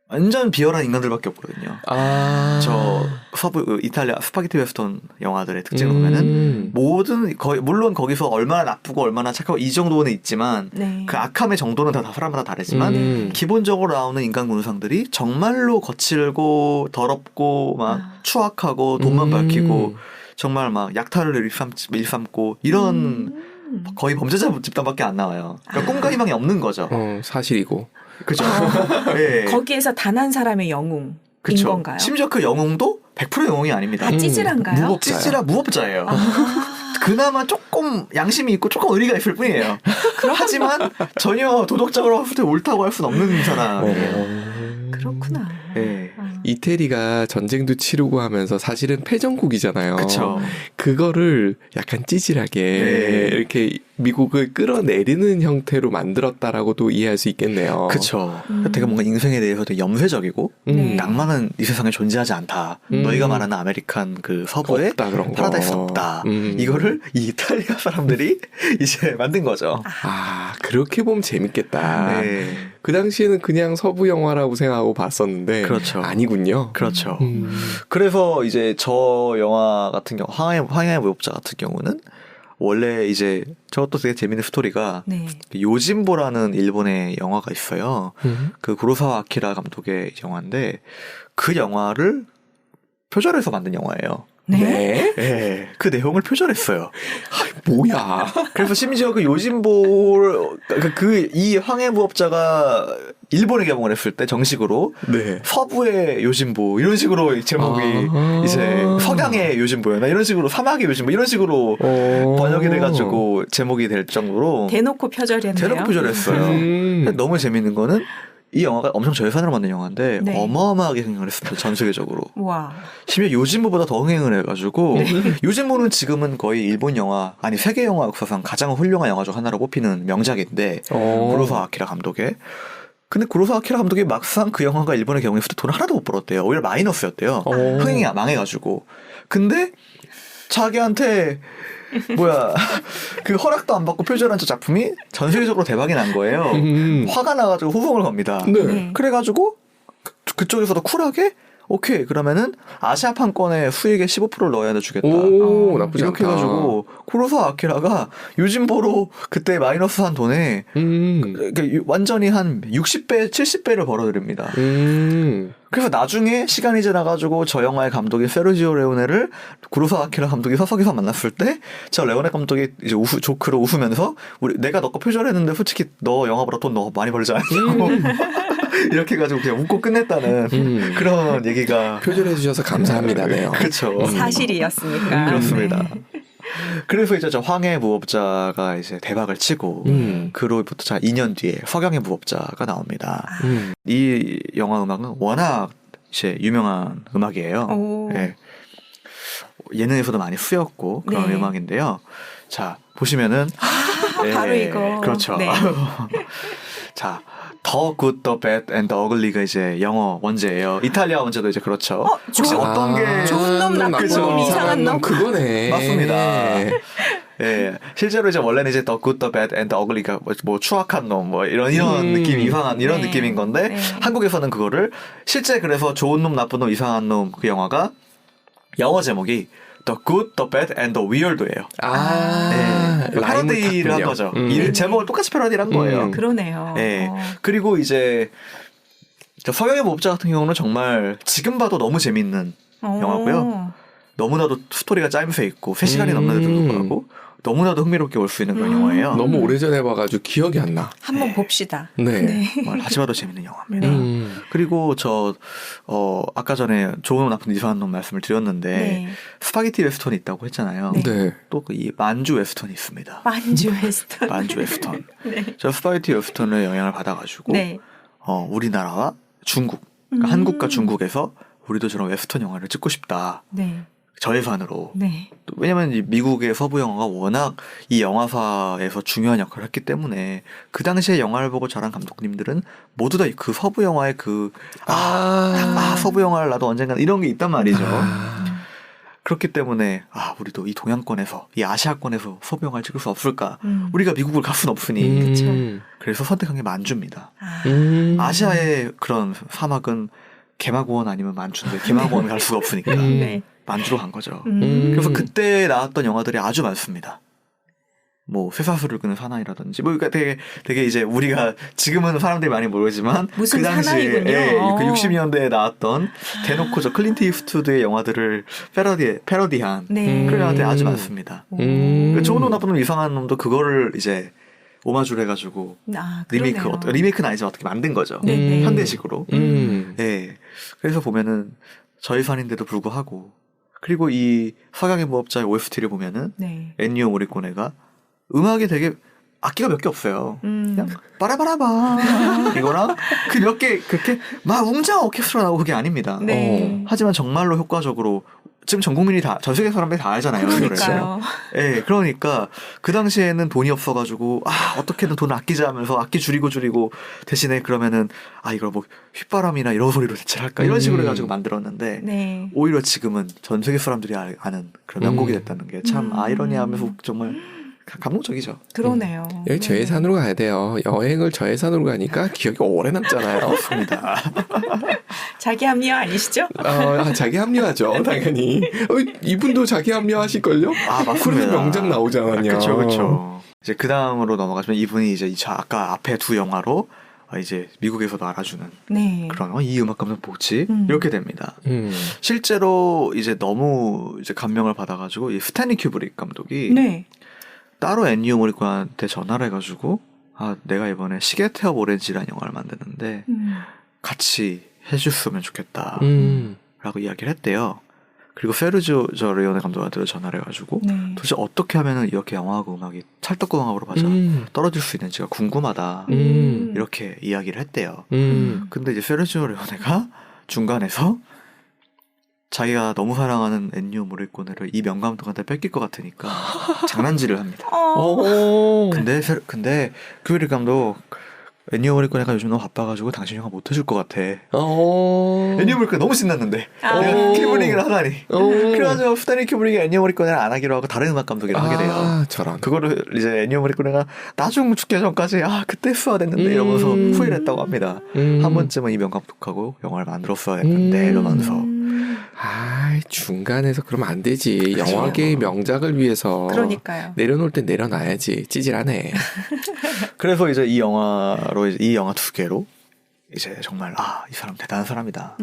완전 비열한 인간들밖에 없거든요. 아. 저 서부 이탈리아 스파게티 웨스턴 영화들의 특징을 보면은 모든 거의 물론 거기서 얼마나 나쁘고 얼마나 착하고 이 정도는 있지만 네. 그 악함의 정도는 다 사람마다 다르지만 기본적으로 나오는 인간 군상들이 정말로 거칠고 더럽고 막 추악하고 돈만 밝히고 정말 막 약탈을 일삼고 이런 거의 범죄자 집단밖에 안 나와요. 그러니까 꿈과 희망이 없는 거죠. 사실이고. 그죠. 네. 거기에서 단 한 사람의 영웅인 그쵸. 건가요? 심지어 그 영웅도 100% 영웅이 아닙니다. 다 찌질한가요? 무법자예요. 그나마 조금 양심이 있고 조금 의리가 있을 뿐이에요. 하지만 전혀 도덕적으로 봤을 때 옳다고 할 수는 없는 사람이에요. 그렇구나. 네. 이태리가 전쟁도 치르고 하면서 사실은 패전국이잖아요. 그쵸. 그거를 약간 찌질하게 네. 이렇게 미국을 끌어내리는 형태로 만들었다라고도 이해할 수 있겠네요. 그쵸. 되게 뭔가 인생에 대해서 되게 염세적이고 네. 낭만은 이 세상에 존재하지 않다. 너희가 말하는 아메리칸 그 서부에 없다, 그런 거. 파라다이스 없다. 이거를 이 이탈리아 사람들이 이제 만든 거죠. 아, 그렇게 보면 재밌겠다. 네. 그 당시에는 그냥 서부 영화라고 생각하고 봤었는데 그렇죠. 아니군요. 그렇죠. 그래서 이제 저 영화 같은 경우 황야의 무협자 같은 경우는 원래 이제 저것도 되게 재밌는 스토리가 네. 요진보라는 일본의 영화가 있어요. 그 구로사와 아키라 감독의 영화인데 그 영화를 표절해서 만든 영화예요. 네. 네. 그 내용을 표절했어요. 뭐야. 그래서 심지어 그 요진보 이 황해무업자가 일본에 개봉을 했을 때 정식으로 네. 서부의 요진보 이런 식으로 제목이 이제 석양의 요진보였나 이런 식으로 사막의 요진보 이런 식으로 번역이 돼가지고 제목이 될 정도로 대놓고 표절했네요. 대놓고 표절했어요. 너무 재밌는 거는 이 영화가 엄청 저예산으로 만든 영화인데 네. 어마어마하게 흥행을 했습니다. 전 세계적으로. 와. 심지어 요진보보다 더 흥행을 해가지고 요진보는 지금은 거의 일본 영화 아니 세계 영화 역사상 가장 훌륭한 영화 중 하나로 꼽히는 명작인데 구로사와 아키라 감독의. 근데 구로사와 아키라 감독이 막상 그 영화가 일본에 개봉했을 때 돈을 하나도 못 벌었대요. 오히려 마이너스였대요. 흥행이 망해가지고. 근데 자기한테 그 허락도 안 받고 표절한 저 작품이 전 세계적으로 대박이 난 거예요. 화가 나가지고 후송을 겁니다. 네. 그래가지고 그쪽에서도 쿨하게 오케이 그러면은 아시아판권의 수익의 15%를 너희한테 주겠다. 오, 나쁘지 이렇게 않다. 해가지고 구로사와 아키라가 요진보로 그때 마이너스한 돈에 그러니까 완전히 한 60배, 70배를 벌어들입니다. 그래서 나중에 시간이 지나가지고 저 영화의 감독인 세르지오 레오네를 구로사와 아키라 감독이 서석에서 만났을 때 저 레오네 감독이 이제 조크로 웃으면서 내가 너 거 표절했는데 솔직히 너 영화보다 돈 너 많이 벌지 않냐고 이렇게 해가지고 그냥 웃고 끝냈다는 그런 얘기가 표절해 주셔서 감사합니다네요. 그렇죠. 사실이었으니까. 그렇습니다. 네. 그래서 이제 저 황해 무법자가 이제 대박을 치고 그로부터 자 2년 뒤에 석양의 무법자가 나옵니다. 이 영화 음악은 워낙 이제 유명한 음악이에요. 네. 예능에서도 많이 쓰였고 그런 네. 음악인데요. 자 보시면은 바로 이거. 그렇죠. 네. 자. The Good, The Bad and The Ugly가 이제 영어 원제예요. 이탈리아 원제도 이제 그렇죠. 혹시 어떤 게 좋은 놈, 나쁜 놈, 이상한 놈. 그거네. 맞습니다. 예, 실제로 이제 원래는 이제 The Good, The Bad and The Ugly가 뭐 추악한 놈, 뭐 이런 느낌, 이상한 이런 네. 느낌인 건데 네. 한국에서는 그거를 실제 그래서 좋은 놈, 나쁜 놈, 이상한 놈 그 영화가 영어 제목이 The Good, The Bad and The Weird예요. 네. 패러디를 한 거죠. 제목을 똑같이 패러디를 한 거예요. 그러네요. 네. 그리고 이제 석양의 무법자 같은 경우는 정말 지금 봐도 너무 재밌는 영화고요. 너무나도 스토리가 짜임새 있고 3시간이 넘는데도 불구하고 너무나도 흥미롭게 볼 수 있는 그런 영화예요. 너무 오래전에 봐가지고 기억이 안 나. 한번 봅시다. 네. 다시 봐도 재밌는 영화입니다. 그리고 아까 전에 좋은 놈 나쁜 이상한 놈 말씀을 드렸는데 스파게티 웨스턴이 있다고 했잖아요. 네. 또 이 만주 웨스턴이 있습니다. 만주 웨스턴. 만주 웨스턴. 저 스파게티 웨스턴의 영향을 받아가지고 우리나라와 중국, 그러니까 한국과 중국에서 우리도 저런 웨스턴 영화를 찍고 싶다. 네. 저예산으로. 네. 왜냐면 이 미국의 서부 영화가 워낙 이 영화사에서 중요한 역할을 했기 때문에 그 당시에 영화를 보고 자란 감독님들은 모두 다 그 서부 영화의 서부 영화를 나도 언젠가 이런 게 있단 말이죠. 그렇기 때문에 우리도 이 동양권에서 이 아시아권에서 소비영화를 찍을 수 없을까? 우리가 미국을 갈 수는 없으니 그래서 선택한 게 만주입니다. 아시아의 그런 사막은 개마고원 아니면 만주인데 개마고원 갈 수가 없으니까 네. 만주로 간 거죠. 그래서 그때 나왔던 영화들이 아주 많습니다. 뭐 쇠사슬을 끄는 사나이라든지 뭐 그러니까 되게 이제 우리가 지금은 사람들이 많이 모르지만 무슨 그 당시에 사나이군요. 그 60년대에 나왔던 대놓고 저 클린트 이스트우드의 영화들을 패러디한 네. 그런 영화들이 아주 많습니다. 그 좋은 놈 나쁜 놈 이상한 놈도 그거를 이제 오마주를 해가지고 리메이크는 아니지만 어떻게 만든 거죠. 네네. 현대식으로. 네. 그래서 보면은 저예산인데도 불구하고 그리고 이 서강의 무법자의 OST를 보면은 네. 엔니오 모리코네가 음악이 되게 악기가 몇 개 없어요. 그냥 빠라바라바 이거랑 그 몇 개 그렇게 막 웅장한 오케스트라 나오고 그게 아닙니다. 네. 하지만 정말로 효과적으로 지금 전 국민이 다 전 세계 사람들이 다 알잖아요. 그러니까요. 예, 그러니까 그 당시에는 돈이 없어가지고 어떻게든 돈을 아끼자 하면서 악기 줄이고 대신에 그러면은 이걸 뭐 휘바람이나 이런 소리로 대체할까 이런 식으로 해가지고 만들었는데 네. 오히려 지금은 전 세계 사람들이 아는 그런 명곡이 됐다는 게 참 아이러니하면서 정말 감동적이죠. 그러네요. 여기 저예산으로 가야 돼요. 여행을 저예산으로 가니까 기억이 오래 남잖아요. 맞습니다. 자기 합리화 아니시죠? 자기 합리화죠, 당연히. 이분도 자기 합리화하실걸요? 맞습니다. 그래서 명작 나오잖아요. 그렇죠. 이제 그 다음으로 넘어가시면 이분이 이제 아까 앞에 두 영화로 이제 미국에서도 알아주는 네. 그런 이 음악 감독 뭐지 이렇게 됩니다. 실제로 이제 너무 이제 감명을 받아가지고 이 스탠리 큐브릭 감독이 네. 따로 엔니오 모리코네한테 전화를 해가지고 내가 이번에 시계테 오브 오렌지라는 영화를 만드는데 같이 해줬으면 좋겠다 라고 이야기를 했대요. 그리고 세르지오 레오네 감독한테 전화를 해가지고 도대체 어떻게 하면은 이렇게 영화하고 음악이 찰떡궁합으로 맞아 떨어질 수 있는지가 궁금하다 이렇게 이야기를 했대요. 근데 이제 세르지오 레오네가 중간에서 자기가 너무 사랑하는 엔니오 모리코네를 이 명감독한테 뺏길 것 같으니까 장난질을 합니다. 근데 큐브릭 감독 엔니오 모리코네가 요즘 너무 바빠가지고 당신 영화 못 해줄 것 같아. 엔니오 모리코네 너무 신났는데 내가 큐브릭을 하다니. 그래가지고 스탠리 큐브릭이 엔니오 모리코네를 안 하기로 하고 다른 음악 감독이랑 하게 돼요. 저런. 그거를 이제 엔니오 모리코네가 나중 죽기 전까지 그때 했어야 됐는데 이러면서 후회를 했다고 합니다. 한 번쯤은 이 명감독하고 영화를 만들었어야 했는데 이러면서. 중간에서 그러면 안 되지. 그렇죠. 영화계의 명작을 위해서 그러니까요. 내려놓을 땐 내려놔야지. 찌질하네. 그래서 이제 이 영화 두 개로 이제 정말 이 사람 대단한 사람이다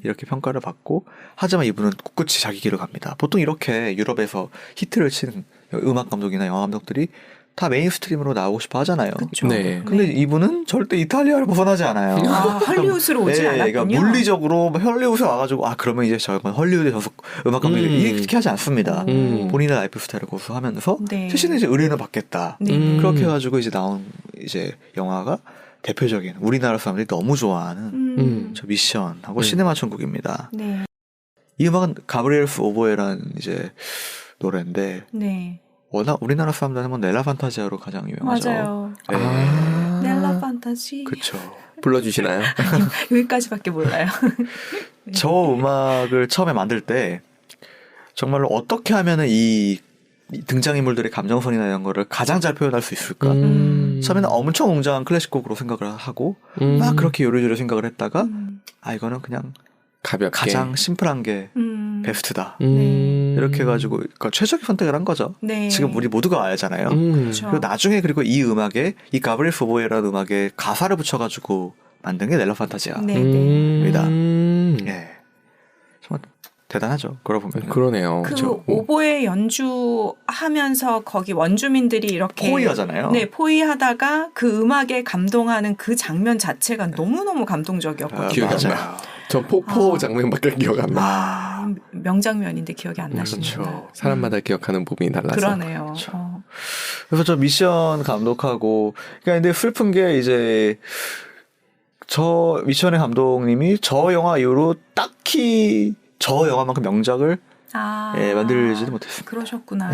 이렇게 평가를 받고 하지만 이분은 꿋꿋이 자기 길을 갑니다. 보통 이렇게 유럽에서 히트를 치는 음악 감독이나 영화 감독들이 다 메인스트림으로 나오고 싶어 하잖아요. 그쵸. 네. 근데 이분은 절대 이탈리아를 벗어나지 않아요. 헐리우드로 오지 않았군요. 그러니까 물리적으로 헐리우드에 와가지고 그러면 이제 저건 헐리우드에 저서 음악 감독이 이렇게 하지 않습니다. 본인의 라이프 스타일을 고수하면서 대신에 이제 의뢰는 받겠다. 그렇게 해가지고 이제 나온 이제 영화가 대표적인 우리나라 사람들이 너무 좋아하는 저 미션하고 시네마 천국입니다. 네. 이 음악은 가브리엘스 오보에라는 이제 노래인데 네. 워낙 우리나라 사람들 하면 넬라 판타지아로 가장 유명하죠. 맞아요. 네. 넬라 판타지. 그렇죠. 불러주시나요? 여기까지밖에 몰라요. 저 음악을 처음에 만들 때 정말로 어떻게 하면은 이 등장인물들의 감정선이나 이런 거를 가장 잘 표현할 수 있을까? 처음에는 엄청 웅장한 클래식곡으로 생각을 하고 막 그렇게 요리조리 생각을 했다가 이거는 그냥 가볍게 가장 심플한 게 베스트다. 이렇게 해가지고 그러니까 최적의 선택을 한 거죠. 네. 지금 우리 모두가 알잖아요. 그리고 나중에 그리고 이 음악에 이 가브리엘 포보에라는 음악에 가사를 붙여가지고 만든 게 넬라 판타지아입니다. 예, 정말 대단하죠. 그러고 보면 그러네요. 그 오보에 연주하면서 거기 원주민들이 이렇게 포위하잖아요. 네, 포위하다가 그 음악에 감동하는 그 장면 자체가 너무너무 감동적이었거든요. 기억이 안 나요. 전 폭포 장면밖에 기억 안 나. 명장면인데 기억이 안 나시는구나. 그렇죠. 사람마다 기억하는 부분이 달라서. 그러네요. 그렇죠. 그래서 저 미션 감독하고 그러니까 근데 슬픈 게 이제 저 미션의 감독님이 저 영화 이후로 딱히 저 영화만큼 명작을 만들지는 못했습니다. 그러셨구나.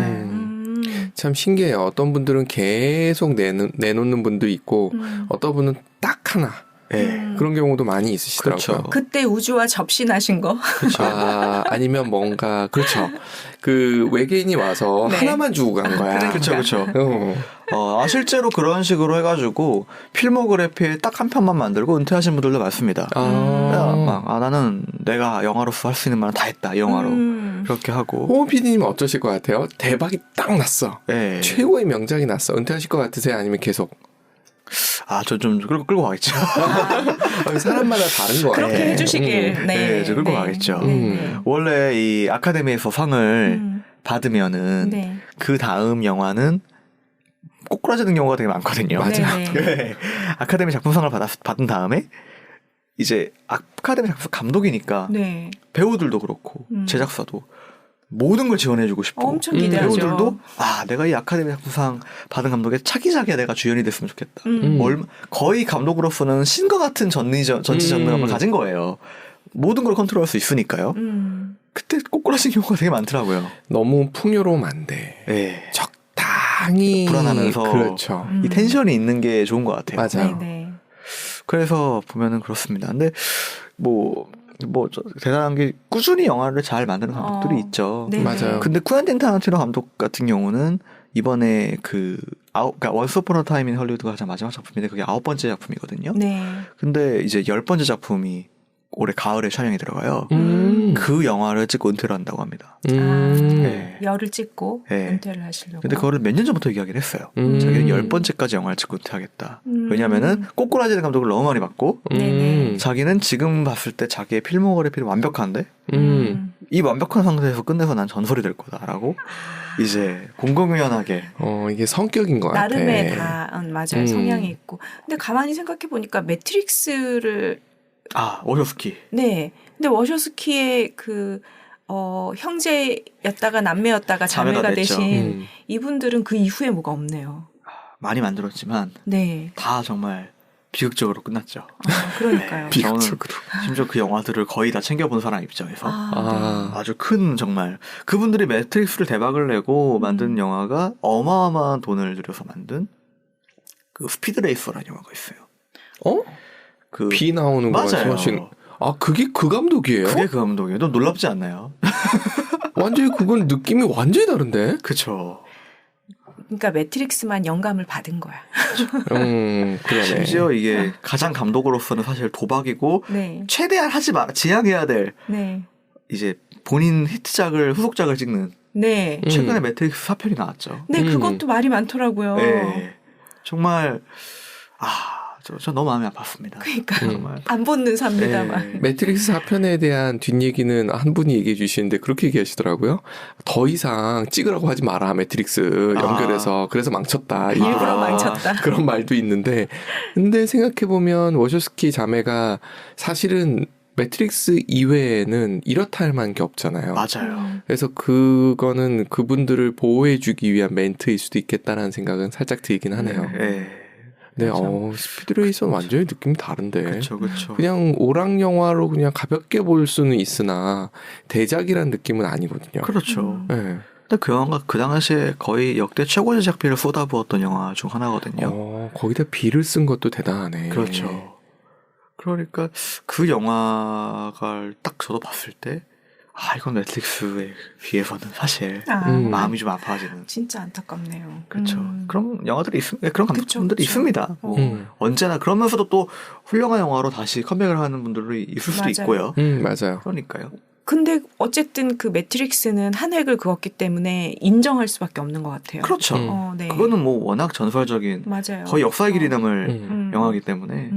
참 신기해요. 어떤 분들은 계속 내놓는 분도 있고 어떤 분은 딱 하나 예. 그런 경우도 많이 있으시더라고요. 그렇죠. 그때 우주와 접신하신 거. 아니면 뭔가 그렇죠. 그 외계인이 와서 네. 하나만 주고 간 거야. 그렇죠, 그렇죠. 실제로 그런 식으로 해가지고 필모그래피에 딱 한 편만 만들고 은퇴하신 분들도 많습니다. 나는 내가 영화로서 할 수 있는 말은 다 했다. 이 영화로. 그렇게 하고. 홍 PD님은 어떠실 것 같아요? 대박이 딱 났어. 네. 최고의 명작이 났어. 은퇴하실 것 같으세요? 아니면 계속? 저 좀 끌고 가겠죠. 사람마다 다른 거 같아요. 그렇게 해주시길. 네, 저 끌고 가겠죠. 네. 원래 이 아카데미에서 상을 받으면은 네. 그 다음 영화는 꼬꾸라지는 경우가 되게 많거든요. 맞아. 네. 아카데미 작품상을 받은 다음에 이제 아카데미 작품 감독이니까 네. 배우들도 그렇고 제작사도 모든 걸 지원해주고 싶고 엄청 기대하죠. 배우들도 내가 이 아카데미 작품상 받은 감독의 차기작에 내가 주연이 됐으면 좋겠다. 거의 감독으로서는 신과 같은 전지전능함을 가진 거예요. 모든 걸 컨트롤할 수 있으니까요. 그때 꼬꾸라진 경우가 되게 많더라고요. 너무 풍요로우면 안 돼. 네. 적당히 불안하면서 그렇죠. 이 텐션이 있는 게 좋은 것 같아요. 맞아요. 네. 그래서 보면은 그렇습니다. 근데 대단한 게 꾸준히 영화를 잘 만드는 감독들이 있죠. 네. 맞아요. 근데 쿠엔틴 타란티노 감독 같은 경우는 이번에 그러니까 원스 어폰 어 타임 인 헐리우드가 가장 마지막 작품인데 그게 9번째 작품이거든요. 네. 근데 이제 10번째 작품이 올해 가을에 촬영이 들어가요. 그 영화를 찍고 은퇴를 한다고 합니다. 네. 열을 찍고 네. 은퇴를 하시려고. 근데 그거를 몇 년 전부터 얘기하긴 했어요. 자기는 10번째까지 영화를 찍고 은퇴하겠다. 왜냐면은 꼬꾸라지는 감독을 너무 많이 봤고 자기는 지금 봤을 때 자기의 필모그래피는 완벽한데 이 완벽한 상태에서 끝내서 난 전설이 될 거다라고 이제 공공연하게 이게 성격인 것 같아. 나름의 다 맞아요. 성향이 있고. 근데 가만히 생각해 보니까 매트릭스를 워쇼스키. 네. 근데 워쇼스키의 형제였다가 남매였다가 자매가 되신 이분들은 그 이후에 뭐가 없네요. 많이 만들었지만 네. 다 정말 비극적으로 끝났죠. 그러니까요. 비극적으로. 심지어 그 영화들을 거의 다 챙겨본 사람 입장에서 네. 아주 큰 정말 그분들이 매트릭스를 대박을 내고 만든 영화가 어마어마한 돈을 들여서 만든 그 스피드 레이서라는 영화가 있어요. 비 나오는 거 맞아요. 말씀하신. 그게 그 감독이에요? 그게 그 감독이에요. 너 놀랍지 않나요? 완전히 그건 느낌이 완전히 다른데? 그쵸. 그러니까 매트릭스만 영감을 받은 거야. 그러네. 심지어 이게 가장 감독으로서는 사실 도박이고 네. 최대한 하지 마라. 지양해야 될 네. 이제 본인 후속작을 찍는 네. 최근에 매트릭스 4편이 나왔죠. 네, 그것도 말이 많더라고요. 네. 정말 저 너무 마음이 아팠습니다. 그러니까요. 정말. 안 붙는 삽니다만. 네. 매트릭스 4편에 대한 뒷얘기는 한 분이 얘기해 주시는데 그렇게 얘기하시더라고요. 더 이상 찍으라고 하지 마라. 매트릭스 연결해서. 그래서 망쳤다. 일부러 망쳤다. 그런 말도 있는데 근데 생각해보면 워쇼스키 자매가 사실은 매트릭스 이외에는 이렇다 할 만한 게 없잖아요. 맞아요. 그래서 그거는 그분들을 보호해주기 위한 멘트일 수도 있겠다라는 생각은 살짝 들긴 하네요. 네, 스피드레이서는 완전히 느낌이 다른데. 그렇죠. 그냥 오락 영화로 그냥 가볍게 볼 수는 있으나 대작이란 느낌은 아니거든요. 그렇죠. 네. 근데 그 영화가 그 당시에 거의 역대 최고 제작비를 쏟아부었던 영화 중 하나거든요. 거기다 비를 쓴 것도 대단하네. 그렇죠. 그러니까 그 영화를 딱 저도 봤을 때 이건 넷플릭스에 비해서는 사실 마음이 좀 아파지는. 진짜 안타깝네요. 그렇죠. 그런 영화들이 그런 감독분들이 있습니다. 언제나 그러면서도 또 훌륭한 영화로 다시 컴백을 하는 분들이 있을 수도 있고요. 맞아요. 그러니까요. 근데 어쨌든 그 매트릭스는 한 획을 그었기 때문에 인정할 수밖에 없는 것 같아요. 그렇죠. 네. 그거는 뭐 워낙 전설적인 맞아요. 거의 역사의 길이 남을 영화이기 때문에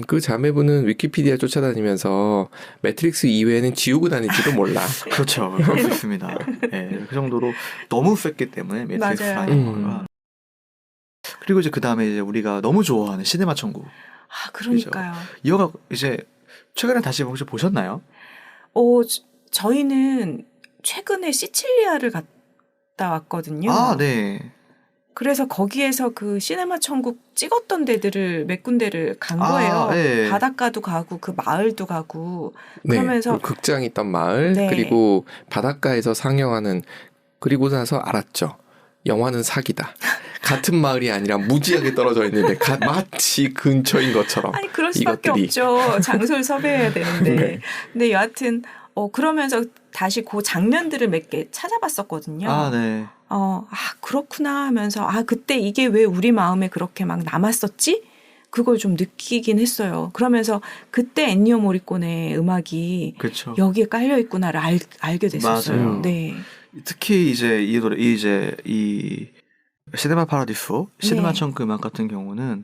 그 자매분은 위키피디아 쫓아다니면서 매트릭스 이외에는 지우고 다닐지도 몰라. 그렇죠. 그럴 수 있습니다. 네, 그 정도로 너무 셌기 때문에 매트릭스라는 영화가. 그리고 이제 그 다음에 이제 우리가 너무 좋아하는 시네마 천국. 그러니까요. 이 영화 이제 최근에 다시 혹시 보셨나요? 저희는 최근에 시칠리아를 갔다 왔거든요. 네. 그래서 거기에서 그 시네마 천국 찍었던 데들을 몇 군데를 간 거예요. 네. 바닷가도 가고 그 마을도 가고 네. 그러면서 극장 있던 마을 네. 그리고 바닷가에서 상영하는 그리고 나서 알았죠. 영화는 사기다. 같은 마을이 아니라 무지하게 떨어져 있는데 마치 근처인 것처럼. 아니 그럴 수밖에 이것들이. 없죠. 장소를 섭외해야 되는데. 네. 근데 여하튼 그러면서 다시 그 장면들을 몇 개 찾아봤었거든요. 아, 네. 그렇구나 하면서 그때 이게 왜 우리 마음에 그렇게 막 남았었지? 그걸 좀 느끼긴 했어요. 그러면서 그때 엔니오 모리코네의 음악이 그렇죠. 여기에 깔려 있구나를 알게 됐었어요. 맞아요. 네. 특히 이제 이 노래, 이 시네마 파라디소, 시네마 청크 음악 같은 경우는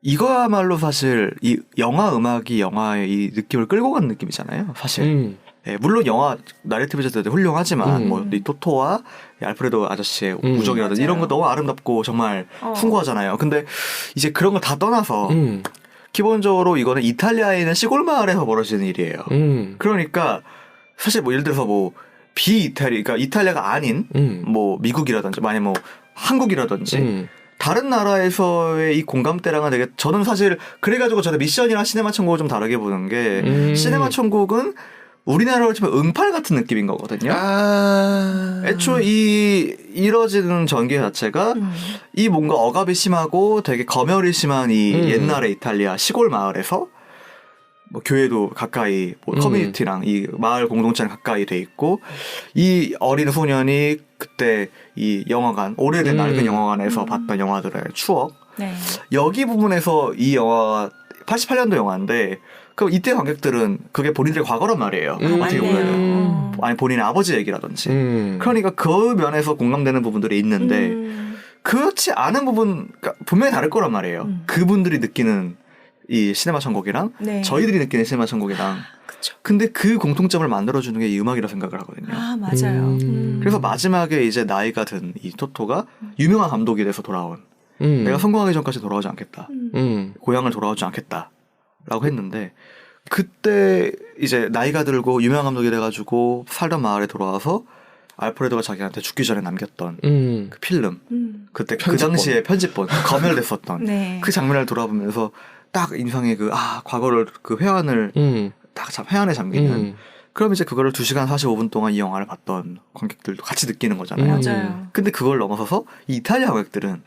이거야말로 사실 이 영화 음악이 영화의 이 느낌을 끌고 가는 느낌이잖아요. 사실. 예, 물론 영화 나레이티브 자체도 훌륭하지만 뭐 이 토토와 이 알프레도 아저씨의 우정이라든지 이런 거 너무 아름답고 정말 풍부하잖아요. 근데 이제 그런 걸 다 떠나서 기본적으로 이거는 이탈리아에 있는 시골 마을에서 벌어지는 일이에요. 그러니까 사실 뭐 예를 들어서 뭐 그러니까 이탈리아가 아닌 뭐 미국이라든지 만약 뭐 한국이라든지 다른 나라에서의 이 공감대랑은 되게 저는 사실 그래가지고 저는 미션이랑 시네마 천국을 좀 다르게 보는 게 시네마 천국은 우리나라로 치면 응팔 같은 느낌인 거거든요. 애초에 이뤄지는 전개 자체가 이 뭔가 억압이 심하고 되게 검열이 심한 이 옛날의 이탈리아 시골 마을에서 뭐 교회도 가까이 뭐 커뮤니티랑 이 마을 공동체랑 가까이 돼 있고 이 어린 소년이 그때 이 영화관 오래된 낡은 영화관에서 봤던 영화들의 추억 여기 부분에서 이 영화가 88년도 영화인데 그럼 이때 관객들은 그게 본인들의 과거란 말이에요. 어떻게 보면은 아니 본인의 아버지 얘기라든지 그러니까 그 면에서 공감되는 부분들이 있는데 그렇지 않은 부분 그러니까 분명히 다를 거란 말이에요. 그분들이 느끼는 이 시네마 천국이랑 저희들이 느끼는 시네마 천국이랑 그쵸. 근데 그 공통점을 만들어주는 게 이 음악이라고 생각을 하거든요. 맞아요. 그래서 마지막에 이제 나이가 든 이 토토가 유명한 감독이 돼서 돌아온 내가 성공하기 전까지 돌아오지 않겠다. 고향을 돌아오지 않겠다. 라고 했는데 그때 이제 나이가 들고 유명한 감독이 돼가지고 살던 마을에 돌아와서 알프레도가 자기한테 죽기 전에 남겼던 그 필름 그때 편집본. 그 당시에 편집본 검열됐었던 그 장면을 돌아보면서 딱 인상에 과거를 그 회한을 딱 회한에 잠기는 그럼 이제 그거를 2시간 45분 동안 이 영화를 봤던 관객들도 같이 느끼는 거잖아요. 맞아요. 근데 그걸 넘어서서 이 이탈리아 관객들은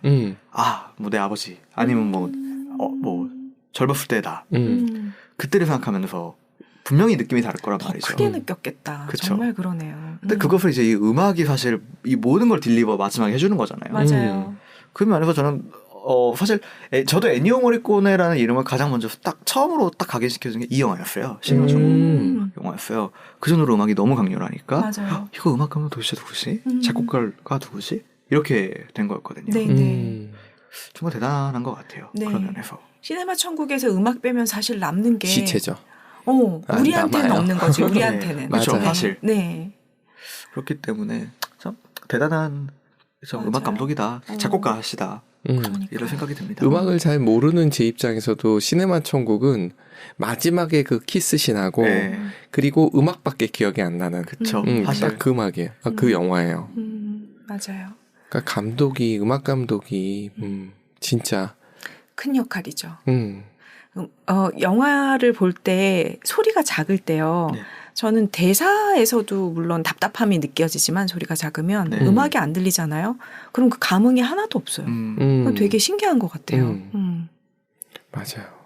뭐 내 아버지 아니면 뭐 젊었을 때다. 그때를 생각하면서 분명히 느낌이 다를 거란 말이죠. 크게 느꼈겠다. 그쵸? 정말 그러네요. 근데 그것을 이제 이 음악이 사실 이 모든 걸 딜리버 마지막에 해주는 거잖아요. 맞아요. 그 면에서 저는 사실 저도 애니오 모리코네라는 이름을 가장 먼저 딱 처음으로 딱 각인시켜준 게 이 영화였어요. 시네마 천국 영화였어요. 그 정도로 음악이 너무 강렬하니까 맞아요. 이거 음악 감독 도대체 누구지? 작곡가가 누구지? 이렇게 된 거였거든요. 네네. 정말 대단한 것 같아요. 그런 면에서. 시네마 천국에서 음악 빼면 사실 남는 게 시체죠. 우리한테는 남아요. 없는 거지. 우리한테는. 그렇죠. 네. 사실. 네. 그렇기 때문에 참 대단한 음악 감독이다. 작곡가시다. 이런 생각이 듭니다. 음악을 잘 모르는 제 입장에서도 시네마 천국은 마지막에 그 키스신하고 그리고 음악밖에 기억이 안 나는 그쵸. 딱 그 음악이에요. 그 영화예요. 맞아요. 그러니까 음악 감독이 진짜 큰 역할이죠. 영화를 볼 때 소리가 작을 때요. 저는 대사에서도 물론 답답함이 느껴지지만 소리가 작으면 음악이 안 들리잖아요. 그럼 그 감흥이 하나도 없어요. 그건 되게 신기한 것 같아요. 맞아요.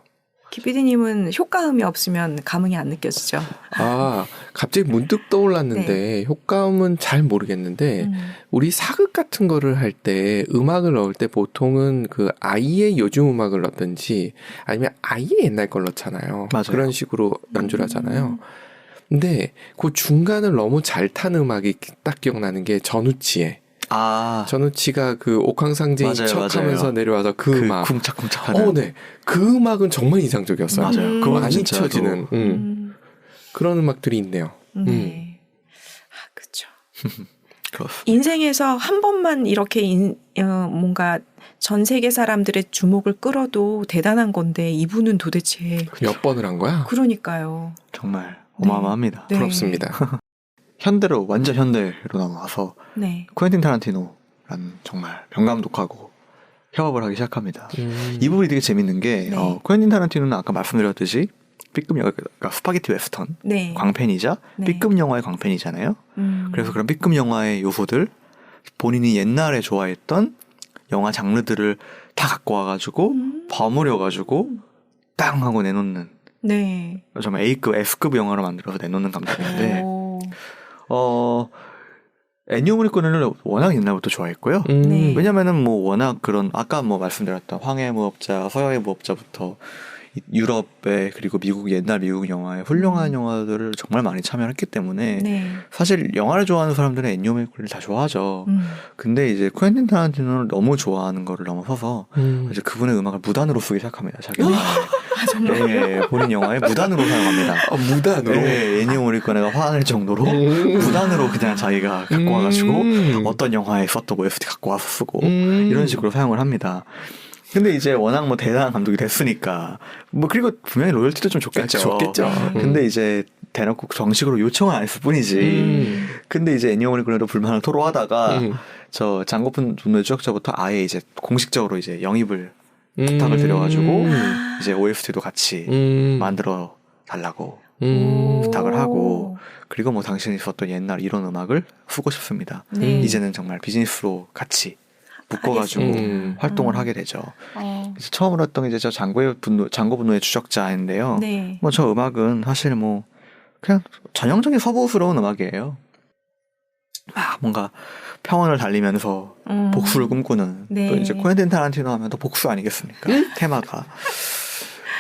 기피디님은 효과음이 없으면 감흥이 안 느껴지죠? 갑자기 문득 떠올랐는데 효과음은 잘 모르겠는데 우리 사극 같은 거를 할 때 음악을 넣을 때 보통은 그 아예 요즘 음악을 넣든지 아니면 아예 옛날 걸 넣잖아요. 맞아요. 그런 식으로 연주를 하잖아요. 근데 그 중간을 너무 잘 탄 음악이 딱 기억나는 게 전우치에 전우치가 그 옥황상제인 척하면서 내려와서 그 음악 쿵짝쿵짝하는 네. 그 음악은 정말 인상적이었어요. 맞아요. 그거 많이 쳐지는 그런 음악들이 있네요. 네. 그렇죠. 그렇습니다. 인생에서 한 번만 이렇게 뭔가 전 세계 사람들의 주목을 끌어도 대단한 건데 이분은 도대체 몇 번을 한 거야? 그러니까요. 정말 어마어마합니다. 네. 부럽습니다. 현대로 완전 현대로 넘어와서 쿠엔틴 타란티노라는 정말 명감독하고 협업을 하기 시작합니다. 이 부분이 되게 재밌는 게 쿠엔틴 타란티노는 아까 말씀드렸듯이 B급 영화, 그러니까 스파게티 웨스턴 광팬이자 B급 영화의 광팬이잖아요. 그래서 그런 B급 영화의 요소들 본인이 옛날에 좋아했던 영화 장르들을 다 갖고 와가지고 버무려가지고 땅 하고 내놓는 네. 정말 A급, F급 영화로 만들어서 내놓는 감독인데 에니오 모리코네를 워낙 옛날부터 좋아했고요. 네. 왜냐면은 뭐 워낙 그런 아까 뭐 말씀드렸던 황해의 무법자, 서양의 무법자부터 유럽의 그리고 미국 옛날 미국 영화의 훌륭한 영화들을 정말 많이 참여했기 때문에 네. 사실 영화를 좋아하는 사람들은 에니오 모리코네를 다 좋아하죠. 근데 이제 쿠엔틴 타란티노를 너무 좋아하는 거를 넘어서서 이제 그분의 음악을 무단으로 쓰기 시작합니다. 자기 영화에. 네, 본인 영화에 무단으로 사용합니다. 무단으로? 네, 에니오 모리코네가 화낼 정도로 무단으로 그냥 자기가 갖고 와가지고 어떤 영화에 썼던 OST 갖고 와서 쓰고 이런 식으로 사용을 합니다. 근데 이제 워낙 뭐 대단한 감독이 됐으니까 뭐 그리고 분명히 로열티도 좀 줬겠죠. 줬겠죠. 근데 이제 대놓고 정식으로 요청은 안 했을 뿐이지. 근데 이제 애니오 모리코네도 불만을 토로하다가 저 장고픈 분노의 추적자부터 아예 이제 공식적으로 이제 영입을 부탁을 드려가지고 이제 OST도 같이 만들어 달라고 부탁을 하고 그리고 뭐 당신이 썼던 옛날 이런 음악을 쓰고 싶습니다. 네. 이제는 정말 비즈니스로 같이 묶어가지고 활동을 하게 되죠. 그래서 처음으로 했던 게 이제 저 장고 분노의 추적자인데요. 네. 뭐 저 음악은 사실 뭐 그냥 전형적인 서부스러운 음악이에요. 막 뭔가 평원을 달리면서 복수를 꿈꾸는 네. 또 이제 코엔틴 타란티노 하면 또 복수 아니겠습니까? 테마가.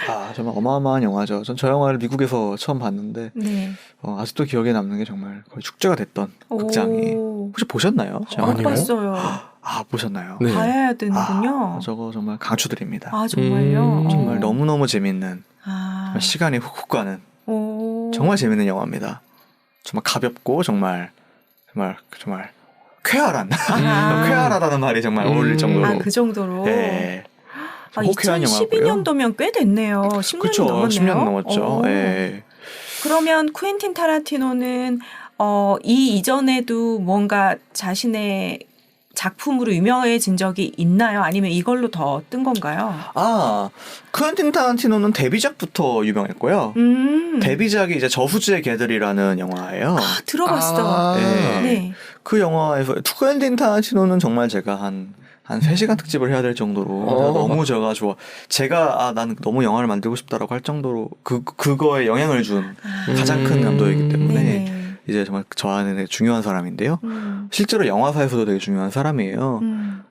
아 정말 어마어마한 영화죠. 전 저 영화를 미국에서 처음 봤는데 네. 아직도 기억에 남는 게 정말 거의 축제가 됐던 극장이. 혹시 보셨나요? 못 봤어요. 아 보셨나요? 네. 봐야 되는군요. 저거 정말 강추드립니다. 아 정말요? 정말 너무너무 재밌는 아. 시간이 훅훅 가는 오. 정말 재밌는 영화입니다. 정말 가볍고 정말 쾌활한 쾌활하다는 말이 정말 어울릴 정도로 아, 그 정도로. 네. 아, 호쾌한 영화고요. 2012년도면 꽤 됐네요. 10년이 그쵸, 넘었네요. 10년 넘었죠. 네. 그러면 쿠엔틴 타란티노는 이 이전에도 뭔가 자신의 작품으로 유명해진 적이 있나요? 아니면 이걸로 더 뜬 건가요? 아, 쿠엔틴 타란티노는 데뷔작부터 유명했고요. 데뷔작이 이제 저수지의 개들이라는 영화예요. 아, 들어봤어. 네. 네. 그 영화에서 쿠엔틴 타란티노는 정말 제가 한 3시간 특집을 해야 될 정도로 너무 제가 좋아. 제가 난 너무 영화를 만들고 싶다라고 할 정도로 그거에 영향을 준 가장 큰 감독이기 때문에 네네. 이제 정말 저한테는 중요한 사람인데요. 실제로 영화사에서도 되게 중요한 사람이에요.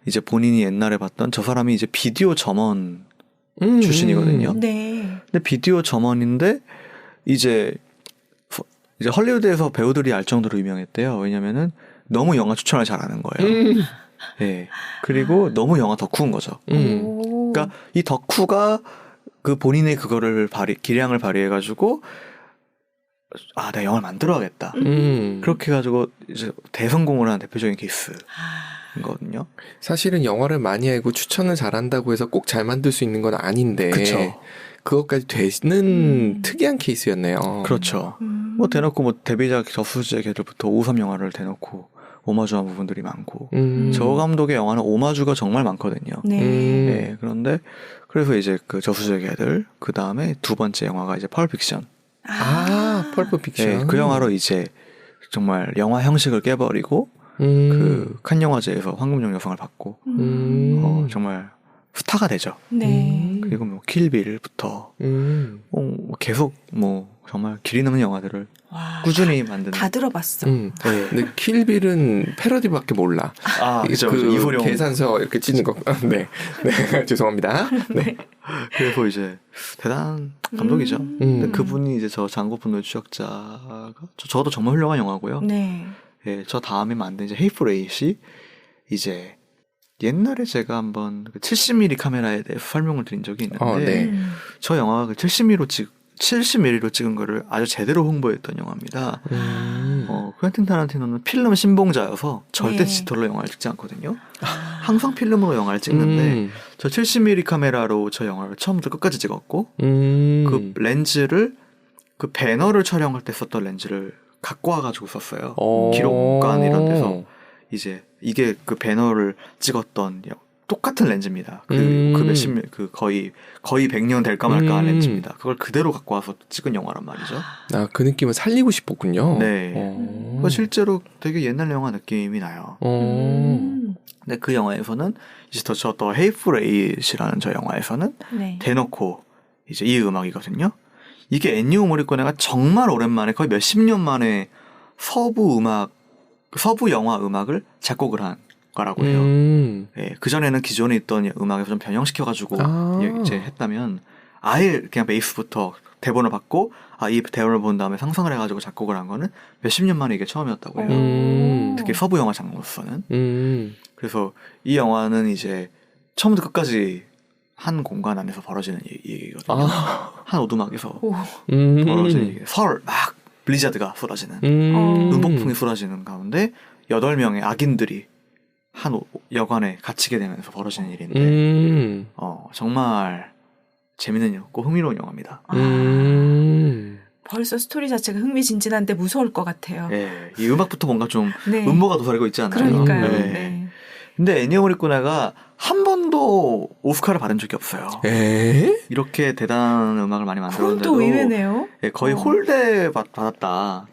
이제 본인이 옛날에 봤던 저 사람이 이제 비디오 점원 출신이거든요. 네. 근데 비디오 점원인데 이제 헐리우드에서 배우들이 알 정도로 유명했대요. 왜냐면은 너무 영화 추천을 잘하는 거예요. 네. 그리고 너무 영화 덕후인 거죠. 그러니까 이 덕후가 그 본인의 그거를 기량을 발휘해가지고 내가 영화를 만들어야겠다. 그렇게 해가지고 이제 대성공을 한 대표적인 케이스거든요. 사실은 영화를 많이 알고 추천을 잘한다고 해서 꼭 잘 만들 수 있는 건 아닌데 그쵸. 그것까지 되는 특이한 케이스였네요. 그렇죠. 뭐 대놓고 뭐 데뷔작 저수지의 개들부터 5.3 영화를 대놓고 오마주한 부분들이 많고 저 감독의 영화는 오마주가 정말 많거든요. 네. 네, 그런데 그래서 이제 그 저수지의 개들 그 다음에 두 번째 영화가 이제 펄픽션. 펄프 픽션. 네, 그 영화로 이제 정말 영화 형식을 깨버리고 그 칸 영화제에서 황금종 여상을 받고 정말 스타가 되죠. 네. 그리고 뭐 킬빌부터 뭐 계속 뭐 정말 길이 남는 영화들을 와, 꾸준히 만드는. 다 들어봤어. 네. 근데 킬빌은 패러디밖에 몰라. 그죠. 그 이소룡 계산서 이렇게 찢는 거. 네. 네. 죄송합니다. 네. 그래서 이제 대단한 감독이죠. 근데 그분이 이제 저 장고분노의 추적자가 저도 정말 훌륭한 영화고요. 네. 예, 저 다음에 만든 이제 헤이플 에잇이 이제 옛날에 제가 한번 70mm 카메라에 대해서 설명을 드린 적이 있는데 네. 저 영화가 70mm로 찍은 거를 아주 제대로 홍보했던 영화입니다. 쿠엔틴 타란티노는 필름 신봉자여서 절대 네. 디지털로 영화를 찍지 않거든요. 항상 필름으로 영화를 찍는데 저 70mm 카메라로 저 영화를 처음부터 끝까지 찍었고 그 렌즈를 그 배너를 촬영할 때 썼던 렌즈를 갖고 와가지고 썼어요. 기록관 이런 데서 이제 이게 그 배너를 찍었던 똑같은 렌즈입니다. 거의 100년 될까 말까 한 렌즈입니다. 그걸 그대로 갖고 와서 찍은 영화란 말이죠. 아, 그 느낌을 살리고 싶었군요. 네. 실제로 되게 옛날 영화 느낌이 나요. 근데 그 영화에서는 이제 더 헤이플 에잇이라는 저 영화에서는 네. 대놓고 이제 이 음악이거든요. 이게 엔니오 모리코네가 정말 오랜만에 거의 몇십 년 만에 서부 영화 음악을 작곡을 한 거라고 해요. 예, 그 전에는 기존에 있던 음악에서 좀 변형시켜가지고 이제 했다면 아예 그냥 베이스부터 대본을 받고 이 대본을 본 다음에 상상을 해가지고 작곡을 한 거는 몇십 년 만에 이게 처음이었다고 해요. 특히 서부 영화 장르로서는. 그래서 이 영화는 이제 처음부터 끝까지 한 공간 안에서 벌어지는 얘기거든요. 한 오두막에서 벌어지는 얘기. 막 블리자드가 쏟아지는 눈폭풍이 쏟아지는 가운데 8명의 악인들이 한 여관에 갇히게 되면서 벌어지는 일인데 정말 재밌는 흥미로운 영화입니다. 벌써 스토리 자체가 흥미진진한데 무서울 것 같아요. 네, 이 음악부터 뭔가 좀 네. 음모가 도사리고 있지 않나요? 그러니까요. 네. 네. 근데 에니오 모리코네가 한 번도 오스카를 받은 적이 없어요. 이렇게 대단한 음악을 많이 만들었는데도 그건 또 의외네요. 거의 홀대 받았다.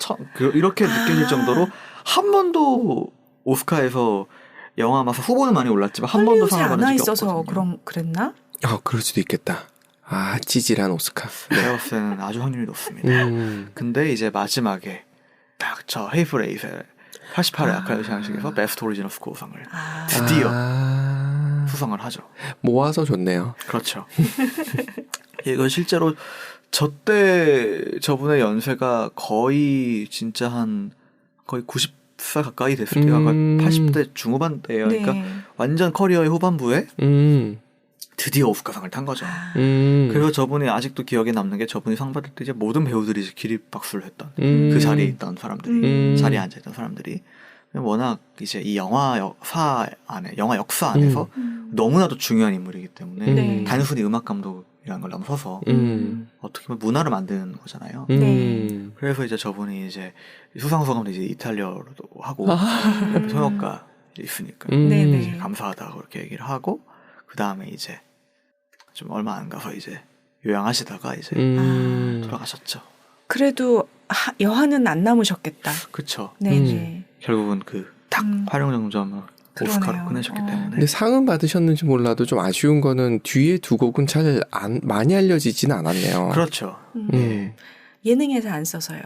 이렇게 느껴질 정도로 한 번도 오스카에서 영화마사 후보는 많이 올랐지만 한 번도 상을 받은 적이 있어서 없거든요. 그랬나? 그럴 수도 있겠다. 찌질한 오스카. 제가 봤을 때는 아주 확률이 높습니다. 근데 이제 마지막에 딱 저 헤이플 에잇의 88회 아카데미 시상식에서 베스트 오리지널 스코어상을 드디어 수상을 하죠. 모아서 줬네요. 그렇죠. 이건 실제로 저분의 연세가 거의 진짜 거의 90살 가까이 됐을 때가 거의 80대 중후반 때예요. 네. 그러니까 완전 커리어의 후반부에 드디어 오스카상을 탄 거죠. 그래서 저분이 아직도 기억에 남는 게 저분이 상 받을 때 이제 모든 배우들이 이제 기립박수를 했던 그 자리에 있던 사람들이 자리에 앉아있던 사람들이 워낙 이제 이 영화 역사 안에서 너무나도 중요한 인물이기 때문에 단순히 음악 감독이라는 걸 넘어서서 어떻게 보면 문화를 만드는 거잖아요. 그래서 이제 저분이 이제 수상 소감도 이제 이탈리아로도 하고 옆에 통역가 있으니까 이제 감사하다고 그렇게 얘기를 하고 그 다음에 이제 좀 얼마 안 가서 이제 요양하시다가 이제 돌아가셨죠. 그래도 여한은 안 남으셨겠다. 그렇죠. 네. 결국은 딱 활용정점을 오스카로 끝내셨기 때문에. 근데 상은 받으셨는지 몰라도 좀 아쉬운 거는 뒤에 두 곡은 잘 많이 알려지지는 않았네요. 그렇죠. 예능에서 안 써서요.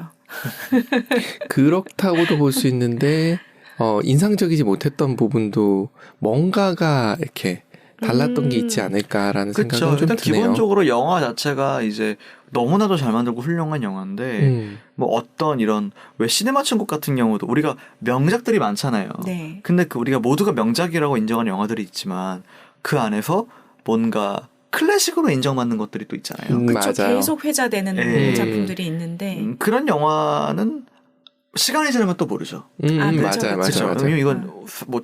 그렇다고도 볼 수 있는데 인상적이지 못했던 부분도 뭔가가 이렇게 달랐던 게 있지 않을까라는 생각은 좀 일단 드네요. 기본적으로 영화 자체가 이제 너무나도 잘 만들고 훌륭한 영화인데 뭐 어떤 이런 왜 시네마 천국 같은 경우도 우리가 명작들이 많잖아요. 네. 근데 우리가 모두가 명작이라고 인정하는 영화들이 있지만 그 안에서 뭔가 클래식으로 인정받는 것들이 또 있잖아요. 그렇죠. 맞아요. 계속 회자되는 작품들이 있는데 그런 영화는 시간이 지나면 또 모르죠. 맞아요. 왜냐면 이건 뭐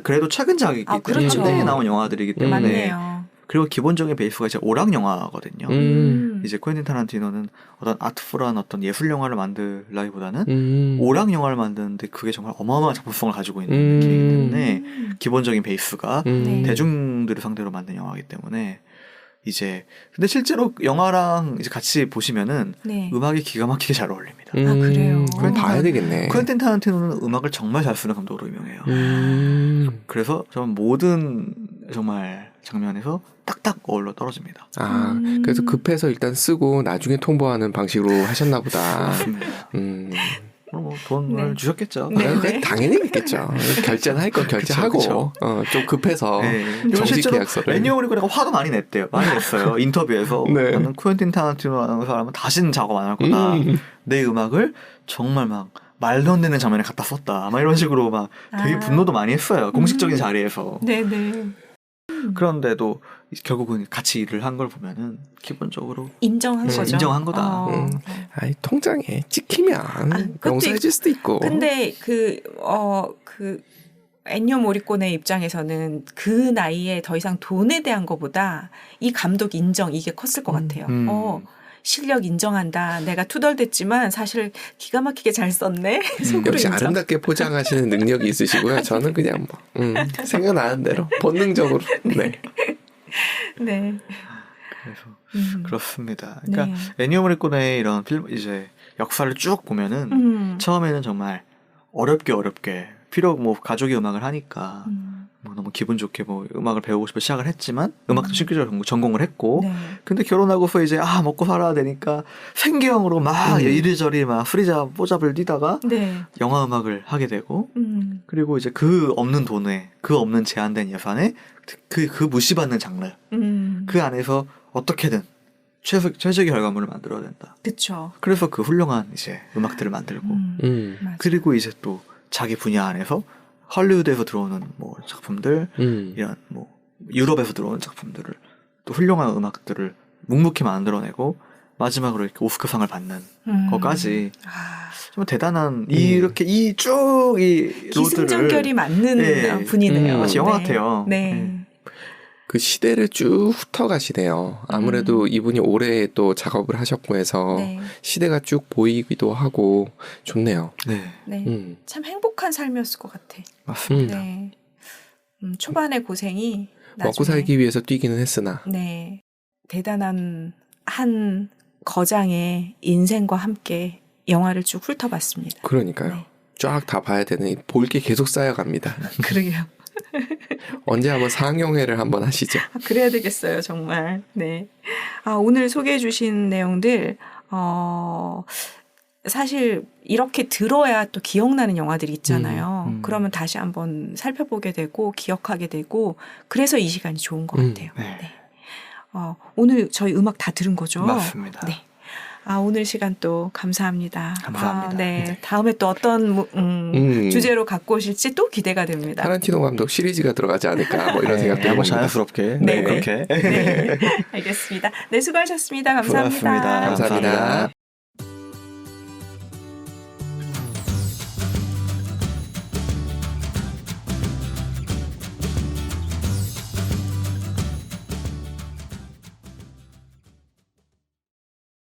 그래도 최근작이기 때문에 그렇죠. 최근에 나온 영화들이기 때문에 맞네요. 그리고 기본적인 베이스가 이제 오락 영화거든요. 음. 이제 퀘엔틴 타란티노는 어떤 아트풀한 어떤 예술 영화를 만들라기보다는 오락 영화를 만드는데 그게 정말 어마어마한 작품성을 가지고 있는 느낌이기 때문에 기본적인 베이스가 네. 대중들을 상대로 만든 영화이기 때문에 이제 근데 실제로 영화랑 이제 같이 보시면은 네. 음악이 기가 막히게 잘 어울립니다. 아, 그래요? 그건 봐야 되겠네. 퀘엔틴 타란티노는 음악을 정말 잘 쓰는 감독으로 유명해요. 그래서 저는 모든 정말 장면에서 딱딱 어울러 떨어집니다. 아, 그래서 급해서 일단 쓰고 나중에 통보하는 방식으로 하셨나 보다. 맞습니다. 뭐 돈을 네. 주셨겠죠. 네. 당연히 있겠죠. 결제는 할 건 결제하고 그쵸. 좀 급해서 이건 정식 실제로 계약서를. 애니오 모리코네가 화가 많이 냈대요. 많이 냈어요. 인터뷰에서 네. 나는 퀘엔틴 타란티노라는 사람은 다시는 작업 안 할 거다. 내 음악을 정말 막 말도 안 되는 장면에 갖다 썼다. 막 이런 식으로 막 되게 분노도 많이 했어요. 공식적인 자리에서. 네네. 그런데도 결국은 같이 일을 한 걸 보면은 기본적으로 인정한 거죠. 인정한 거다. 아이, 통장에 찍히면 용서해줄 수도 있고. 근데 그 엔니오 모리코네 입장에서는 그 나이에 더 이상 돈에 대한 것보다 이 감독 인정 이게 컸을 것 같아요. 실력 인정한다. 내가 투덜댔지만 사실 기가 막히게 잘 썼네. 속으로 역시 인정. 아름답게 포장하시는 능력이 있으시고요. 저는 그냥 뭐 생각나는 대로 본능적으로. 네. 네. 그래서 그렇습니다. 그러니까 에니오 모리코네의 이런 필름 이제 역사를 쭉 보면은 처음에는 정말 어렵게 뭐 가족이 음악을 하니까 뭐 너무 기분 좋게 뭐 음악을 배우고 싶어 시작을 했지만 음악도 실질적으로 전공을 했고 네. 근데 결혼하고서 이제 먹고 살아야 되니까 생계형으로 막 이리저리 막 프리자 뽀잡을 뛰다가 네. 영화 음악을 하게 되고 그리고 이제 그 없는 돈에 그 없는 제한된 예산에 그 무시받는 장르 그 안에서 어떻게든 최적의 결과물을 만들어야 된다. 그렇죠. 그래서 그 훌륭한 이제 음악들을 만들고 그리고 이제 또 자기 분야 안에서 헐리우드에서 들어오는 뭐 작품들 이런 뭐 유럽에서 들어오는 작품들을 또 훌륭한 음악들을 묵묵히 만들어내고 마지막으로 이렇게 오스카상을 받는 것까지 좀 대단한 이렇게 이 로드를 기승전결이 맞는 분이네요. 마치 영화 같아요. 네. 그 시대를 쭉 훑어가시네요. 아무래도 이분이 오래 또 작업을 하셨고 해서 시대가 쭉 보이기도 하고 좋네요. 네. 참 행복한 삶이었을 것 같아. 맞습니다. 네. 초반의 고생이 먹고 살기 위해서 뛰기는 했으나 네. 대단한 한 거장의 인생과 함께 영화를 쭉 훑어봤습니다. 그러니까요. 네. 쫙 다 봐야 되는 볼 게 계속 쌓여갑니다. 그러게요. 언제 한번 상영회를 한번 하시죠. 그래야 되겠어요, 정말. 네. 오늘 소개해 주신 내용들, 사실 이렇게 들어야 또 기억나는 영화들이 있잖아요. 그러면 다시 한번 살펴보게 되고, 기억하게 되고, 그래서 이 시간이 좋은 것 같아요. 네. 네. 오늘 저희 음악 다 들은 거죠? 맞습니다. 네. 오늘 시간 또 감사합니다. 감사합니다. 네. 다음에 또 어떤 주제로 갖고 오실지 또 기대가 됩니다. 타란티노 감독 시리즈가 들어가지 않을까 뭐 이런 생각도 한번 해봅니다. 자연스럽게 네. 그렇게 네. 알겠습니다. 네, 수고하셨습니다. 감사합니다. 수고하셨습니다. 감사합니다.